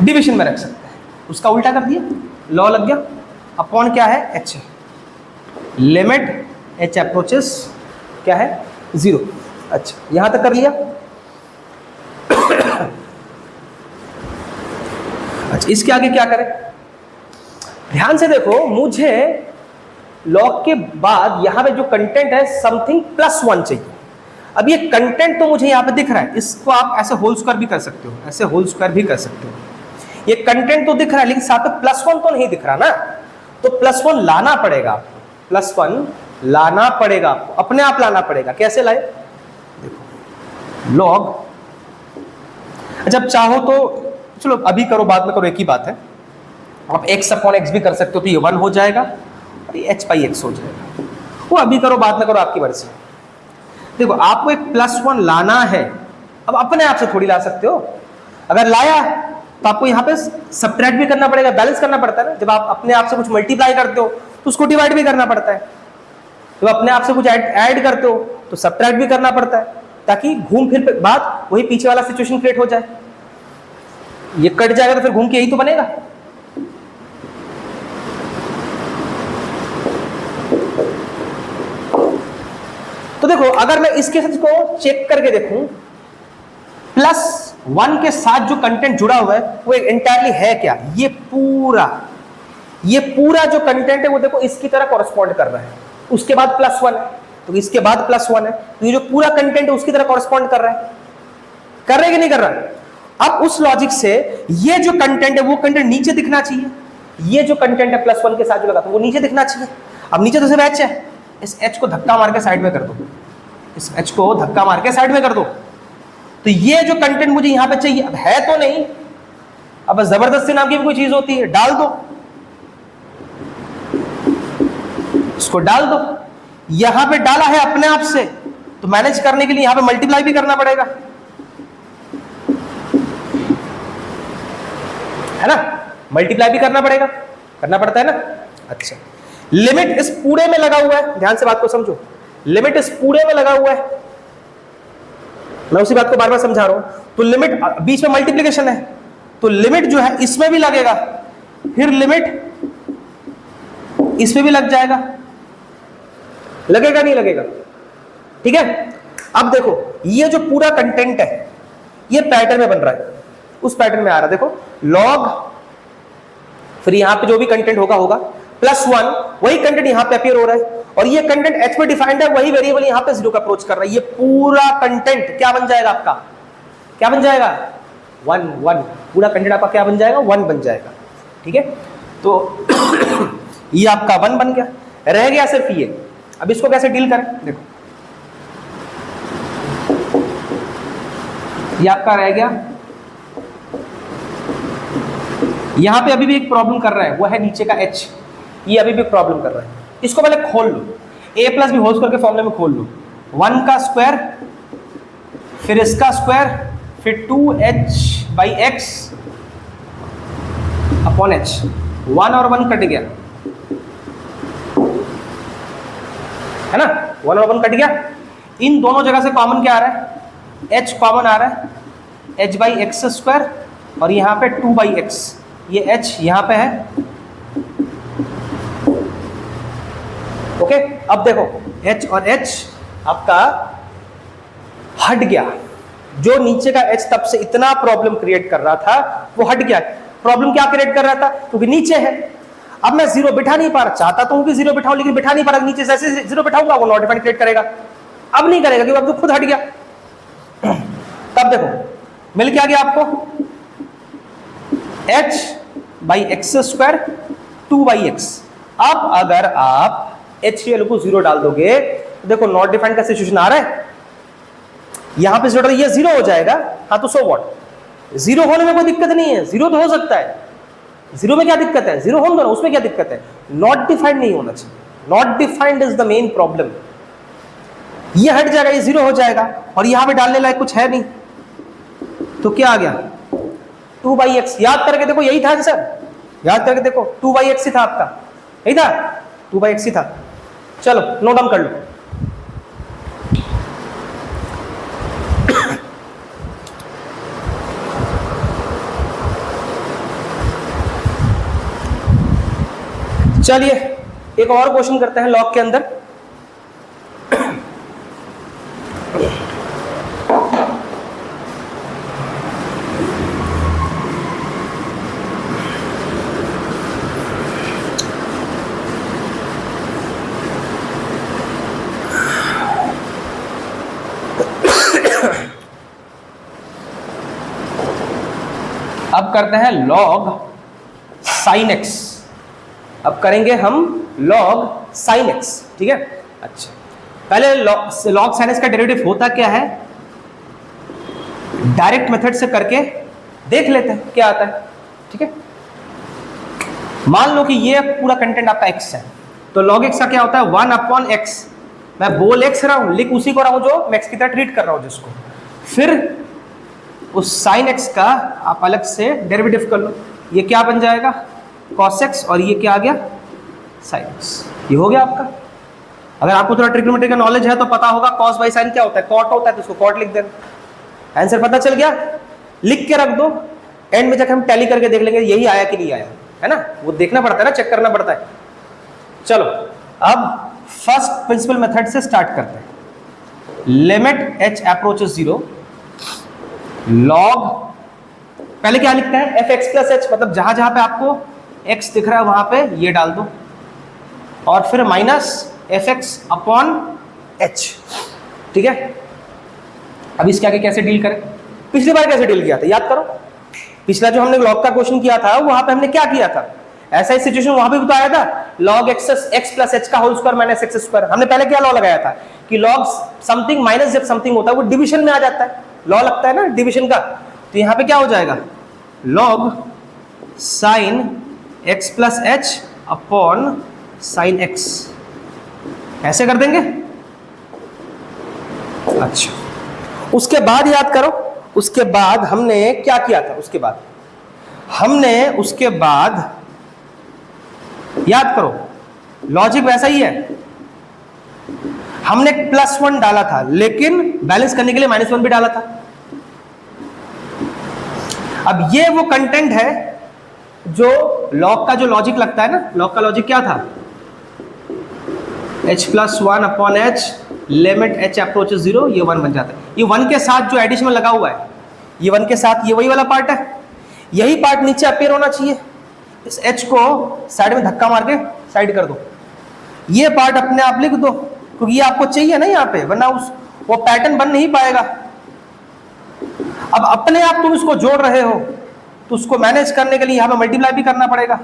A: डिवीजन में रख सकते हैं। उसका उल्टा कर दिया, लॉ लग गया। अपॉन क्या है? एच, लिमिट एच अप्रोचेस क्या है? 0। अच्छा, यहां तक कर लिया। अच्छा, इसके आगे क्या करें? ध्यान से देखो, मुझे लॉग के बाद यहां पे जो कंटेंट है समथिंग प्लस 1 चाहिए। अब ये कंटेंट तो मुझे यहाँ पे दिख रहा है, इसको आप ऐसे होल स्क्वायर भी कर सकते हो, ऐसे होल स्क्वायर भी कर सकते हो। ये कंटेंट तो दिख रहा है लेकिन साथ में +1 तो नहीं दिख रहा ना, तो +1 लाना पड़ेगा आपको, +1 लाना पड़ेगा आपको, अपने आप लाना पड़ेगा। कैसे लाए? देखो लॉग, जब चाहो तो चलो अभी करो बाद में करो, एक ही बात है। आप x/x भी कर सकते हो तो ये 1 हो जाएगा और ये h/x हो जाएगा, वो अभी करो बाद में करो, आपकी मर्जी। देखो आपको एक +1 लाना है, अब अपने आप से थोड़ी ला सकते हो। अगर लाया तो आपको यहाँ पे सब्ट्रैक्ट भी करना पड़ेगा, बैलेंस करना पड़ता है ना। जब आप अपने आप से कुछ मल्टीप्लाई करते हो तो उसको डिवाइड भी करना पड़ता है, जब अपने आप से कुछ ऐड करते हो तो सब्ट्रैक्ट भी करना पड़ता है, ताकि घूम फिर बात वही पीछे वाला सिचुएशन क्रिएट हो जाए। ये कट जाएगा तो फिर घूम के यही तो बनेगा। तो देखो अगर मैं इसके साथ को चेक करके देखूं, +1 के साथ जो कंटेंट जुड़ा हुआ है वो एंटायरली है क्या? ये पूरा जो कंटेंट है वो देखो इसकी तरह कॉरेस्पॉन्ड कर रहा है। उसके बाद +1 है तो इसके बाद +1 है, तो ये जो पूरा कंटेंट है उसकी तरह कॉरेस्पॉन्ड कर रहा है। कर रहा है कि नहीं कर रहा है? अब उस लॉजिक से ये जो कंटेंट है वो कंटेंट नीचे दिखना चाहिए। ये जो कंटेंट है +1 के साथ जो लगा तो वो नीचे दिखना चाहिए। अब नीचे तो सिर्फ h है, इस h को धक्का मार के साइड में कर दो, इस h को धक्का मार के साइड में कर दो, तो ये जो कंटेंट मुझे यहां पे चाहिए अब है तो नहीं। अब जबरदस्ती नाम की भी कोई चीज होती है, डाल दो, इसको डाल दो। यहां पे डाला है अपने आप से, तो मैनेज करने के लिए यहां पे मल्टीप्लाई भी करना पड़ेगा, है ना। मल्टीप्लाई भी करना पड़ता है ना। अच्छा, लिमिट इस पूरे में लगा हुआ है, ध्यान से बात को समझो। लिमिट इस पूरे में लगा हुआ है, मैं उसी बात को बार बार समझा रहा हूं। तो लिमिट बीच में मल्टीप्लिकेशन है, तो लिमिट जो है इसमें भी लगेगा, फिर लिमिट इसमें भी लग जाएगा, लगेगा नहीं लगेगा? ठीक है। अब देखो ये जो पूरा कंटेंट है ये पैटर्न में बन रहा है, उस पैटर्न में आ रहा है। देखो लॉग, फिर यहां पे जो भी कंटेंट होगा +1, वही कंटेंट यहां पे अपीयर हो रहा है, और ये कंटेंट h पे डिफाइंड है, वही वेरिएबल यहां पे 0 का अप्रोच कर रहा है। ये पूरा कंटेंट क्या बन जाएगा आपका? क्या बन जाएगा? 1 पूरा कंटेंट आपका क्या बन जाएगा? 1 बन जाएगा। ठीक है, तो ये आपका 1 बन गया, रह गया सिर्फ ये। अब इसको कैसे डील करें? देखो ये आपका रह गया, यहां पे अभी भी एक प्रॉब्लम कर रहा है, वो है नीचे का h, ये अभी भी प्रॉब्लम कर रहा है। इसको पहले खोल लो, a+b होल स्क्वायर के फॉर्मूले में खोल लो। 1 का स्क्वायर, फिर इसका स्क्वायर, फिर 2h/x अपॉन h। 1 और 1 कट गया, है ना। 1 और 1 कट गया। इन दोनों जगह से कॉमन क्या आ रहा है? h कॉमन आ रहा है, h/x², और यहां पे 2/x, ये h यहां पे है। ओके, अब देखो h और h आपका हट गया। जो नीचे का h तब से इतना प्रॉब्लम क्रिएट कर रहा था वो हट गया। प्रॉब्लम क्या क्रिएट कर रहा था? क्योंकि नीचे है। अब मैं 0 बिठा नहीं पा रहा, चाहता तो हूं कि 0 बिठाऊं, लेकिन बिठा नहीं पा रहा। नीचे से ऐसे 0 बिठाऊंगा वो नॉट डिफाइंड क्रिएट करेगा। अब नहीं करेगा क्योंकि अब तो खुद हट गया। तब देखो मिल क्या गया आपको? h/x², 2/x। अब अगर आप h की वैल्यू को 0 डाल दोगे तो देखो नॉट डिफाइंड का सिचुएशन आ रहा है, यहां पे 0 ये 0 हो जाएगा। हाँ तो सो व्हाट, 0 होने में कोई दिक्कत नहीं है, 0 तो हो सकता है। 0 में क्या दिक्कत है? 0 होने दो ना, उसमें क्या दिक्कत है? नॉट डिफाइंड नहीं होना चाहिए, not defined is the main problem. ये हट जाएगा, ये 0 हो जाएगा, और यहां पे डालने लायक कुछ है नहीं, तो क्या आ गया? 2/x। याद करके देखो, यही था आंसर, याद करके देखो 2/x ही था आपका, यही था, 2/x ही था। चलो नोट डाउन कर लो। चलिए एक और क्वेश्चन करते हैं लॉग के अंदर। अब करते हैं log sin x। अब करेंगे हम log sin x, ठीक है। अच्छा, पहले log sin x का डेरिवेटिव होता क्या है, डायरेक्ट मेथड से करके देख लेते हैं क्या आता है, ठीक है। मान लो कि ये पूरा कंटेंट आपका x है, तो log x का क्या होता है 1/x। मैं बोल x रहा हूं, लिख उसी को रहा हूं जो मैं x की तरह ट्रीट कर रहा हूं जिसको, फिर उस sin x का आप अलग से डेरिवेटिव कर लो, ये क्या बन जाएगा cos x, और ये क्या आ गया sin x। ये हो गया आपका। अगर आपको थोड़ा ट्रिग्नोमेट्री का नॉलेज है तो पता होगा cos बाई sin क्या होता है, cot होता है, तो उसको cot लिख देना। आंसर पता चल गया, लिख के रख दो, एंड में जाकर हम टैली करके देख लेंगे यही आया कि नहीं आया, है ना। वो देखना पड़ता है ना, चेक करना पड़ता है। चलो अब फर्स्ट प्रिंसिपल मेथड से स्टार्ट करते हैं। लिमिट h अप्रोचेस 0 log, पहले क्या लिखते हैं fx प्लस h, मतलब जहां जहां पे आपको x दिख रहा है वहां पे ये डाल दो, और फिर माइनस fx अपॉन h, ठीक है। अब इसके आगे कैसे डील करें, पिछली बार कैसे डील किया था याद करो। पिछला जो हमने लॉग का क्वेश्चन किया था वहां पे हमने क्या किया था, ऐसा ही सिचुएशन वहां पे भी तो आया था, log x प्लस h का whole square minus x square. हमने पहले क्या लॉ लगाया था कि log समथिंग माइनस जब समथिंग होता है वो डिवीजन में आ जाता है, लॉ लगता है ना डिवीजन का। तो यहां पे क्या हो जाएगा log sin x plus h upon sin x, ऐसे कर देंगे। अच्छा, उसके बाद याद करो, उसके बाद हमने क्या किया था, उसके बाद याद करो, लॉजिक वैसा ही है। हमने +1 डाला था, लेकिन बैलेंस करने के लिए -1 भी डाला था। अब ये वो कंटेंट है जो लॉग का जो लॉजिक लगता है ना, लॉग का लॉजिक क्या था, h+1 upon h limit h approaches 0, ये 1 बन जाता है। ये 1 के साथ जो एडिशन में लगा हुआ है, ये 1 के साथ ये वही वाला पार्ट है, यही पार्ट नीचे अपीयर होना चाहिए। इस h को साइड में धक्का मार के साइड कर दो, ये पार्ट अपने आप लिख दो, क्योंकि ये आपको चाहिए ना यहाँ पे, वरना वो पैटर्न बन नहीं पाएगा। अब अपने आप तुम इसको जोड़ रहे हो तो उसको मैनेज करने के लिए यहाँ पे मल्टीप्लाई भी करना पड़ेगा।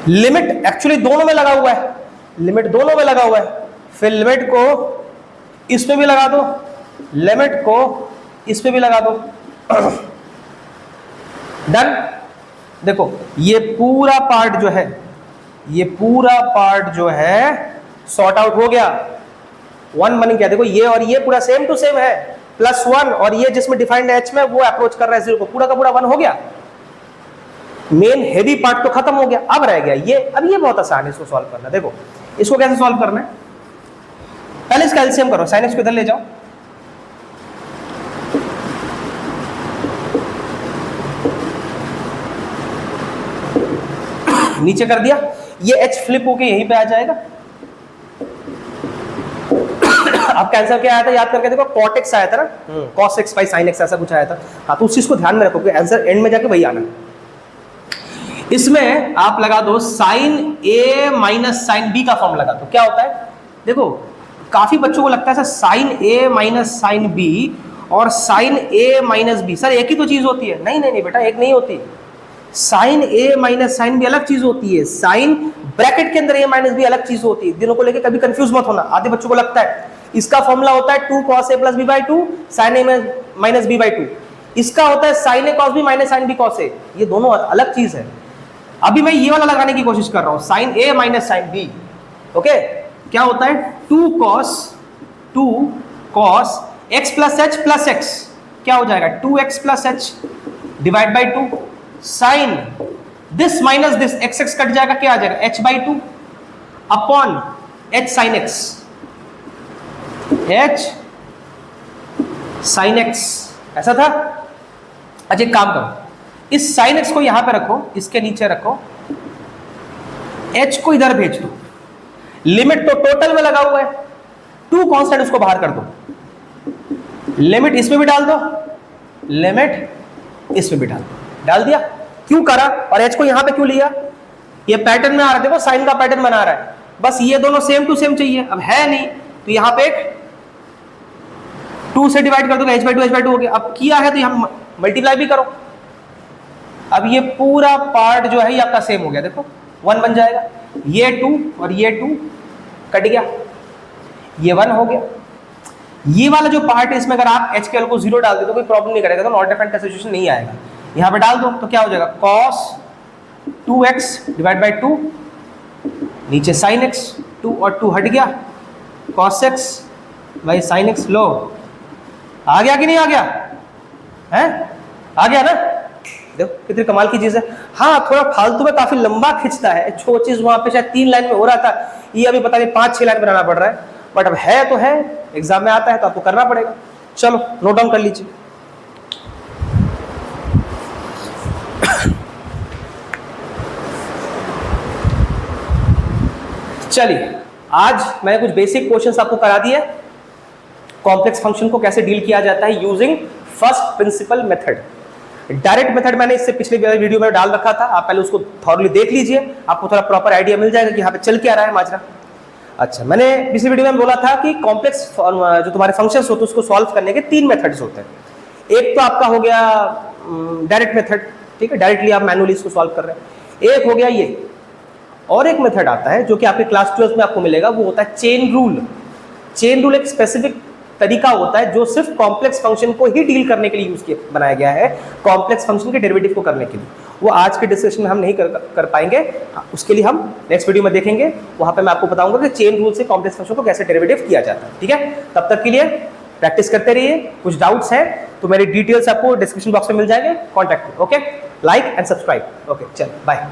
A: लिमिट एक्चुअली दोनों में लगा हुआ है, लिमिट दोनों में लगा हुआ है, फिर लिमिट को इस पे भी लगा दो, लिमिट को इस पे भी लगा दो। डन। देखो ये पूरा पार्ट जो है, ये पूरा पार्ट जो है सॉर्ट आउट हो गया, 1 बन गया। देखो ये और ये पूरा सेम टू सेम है, +1, और ये जिसमें डिफाइंड h में वो अप्रोच कर रहा है 0 को, पूरा का पूरा 1 हो गया। मेन हेवी पार्ट तो खत्म हो गया, अब रह गया ये। अब ये बहुत आसान है इसको सॉल्व करना। देखो इसको कैसे सॉल्व करना है, पहले इसका एलसीएम करो, sin x को इधर ले जाओ, नीचे कर दिया, ये h फ्लिप होके यहीं पे आ जाएगा। आपका आंसर क्या आया था याद करके देखो, cot x आया था ना, cos x by sin x ऐसा कुछ आया था। हाँ, तो उस चीज को ध्यान में रखो कि आंसर एंड में जाके वही आना है। इसमें आप लगा दो sin a minus sin b का फॉर्म लगा दो, क्या होता है। देखो काफी बच्चों को लगता है sir sin a minus sin b और sin a minus b, sir एक ही तो चीज होती है। नहीं नहीं नहीं बेटा, एक नहीं होती। sin a minus sin b अलग चीज होती है, sin ब्रैकेट के अंदर a माइनस b अलग चीज होती है। दिनों को लेकर कभी कंफ्यूज मत होना, आधे बच्चों को लगता है इसका फॉर्मूला होता है 2 cos a plus b by 2 sin a minus b by 2, इसका होता है sin a cos b minus sin b cos a, ये दोनों अलग चीज है। अभी मैं ये वाला लगाने की कोशिश कर रहा हूं, sin a minus sin b। Okay, क्या होता है 2 cos x plus h plus x, क्या हो जाएगा 2x plus h divide by 2 sin this minus this, x cut जाएगा, क्या आ जाएगा h by 2 upon h sin x, h sin x, ऐसा था। अच्छा एक काम करो, इस sin x को यहां पे रखो, इसके नीचे रखो, h को इधर भेज दो, लिमिट तो टोटल में लगा हुआ है, 2 कांस्टेंट उसको बाहर कर दो, लिमिट इसमें भी डाल दो, लिमिट इसमें भी डाल दिया। क्यों करा और h को यहां पे क्यों लिया, ये पैटर्न में आ रहा है, देखो साइन का पैटर्न बना रहा है, बस ये दोनों सेम टू सेम चाहिए। अब है नहीं तो यहां पे एक 2 से डिवाइड कर दोगे, h बाई 2 हो गया। अब किया है तो हम मल्टीप्लाई भी करो। अब ये पूरा पार्ट जो है ये आपका सेम हो गया, देखो 1 बन जाएगा, ये 2 और ये 2 कट गया, ये 1 हो गया। ये वाला जो पार्ट है इसमें अगर आप HCl को 0 डाल दे तो कोई प्रॉब्लम नहीं करेगा, तो नॉट डिफरेंट का सिचुएशन नहीं आएगा। यहाँ पे डाल दो तो क्या हो जाएगा, cos 2x डिवाइड बाई 2, नीचे sin x, 2 और 2 हट गया, cos x by sin x। लो आ गया कि नहीं आ गया है, आ गया ना। देखो कितनी कमाल की चीज है। हाँ थोड़ा फालतू में काफी लंबा खिंचता है, जो चीज वहां पे शायद 3 लाइन में हो रहा था ये अभी पता नहीं 5-6 लाइन बनाना पड़ रहा है, बट अब है तो है, एग्जाम में आता है तो आपको करना पड़ेगा। चलो नोट डाउन कर लीजिए। चलिए आज मैंने कुछ बेसिक क्वेश्चंस आपको करा दिए, कॉम्प्लेक्स फंक्शन को कैसे डील किया जाता है using first principle method. Direct method मैंने इससे पिछले वीडियो में डाल रखा था, आप पहले उसको थॉरली देख लीजिए, आपको थोड़ा प्रॉपर आइडिया मिल जाएगा कि यहाँ पे चल क्या रहा है माजरा। अच्छा, मैंने पिछले वीडियो में बोला था कि कॉम्प्लेक्स जो तुम्हारे फंक्शंस होते हैं उसको सॉल्व करने के 3 मेथड्स होते हैं। एक तो आपका हो गया डायरेक्ट मेथड, ठीक है, डायरेक्टली आप मैनुअली इसको सॉल्व कर रहे हैं। एक हो गया ये, और एक मेथड आता है जो कि आपके क्लास 12 में आपको मिलेगा, वो होता है चेन रूल। चेन रूल एक स्पेसिफिक तरीका होता है जो सिर्फ कॉम्प्लेक्स फंक्शन को ही डील करने के लिए यूज किया बनाया गया है, कॉम्प्लेक्स फंक्शन के डेरिवेटिव को करने के लिए। वो आज के डिस्कशन में हम नहीं कर पाएंगे, उसके लिए हम नेक्स्ट वीडियो में देखेंगे, वहां पे मैं आपको बताऊंगा कि चेन रूल से कॉम्प्लेक्स फंक्शन को कैसे डेरिवेटिव किया जाता है। ठीक है, तब तक के लिए प्रैक्टिस करते रहिए। कुछ डाउट्स हैं तो मेरी डिटेल्स आपको डिस्क्रिप्शन बॉक्स में मिल जाएंगे, contact. Okay, like and subscribe. Okay, चलो बाय।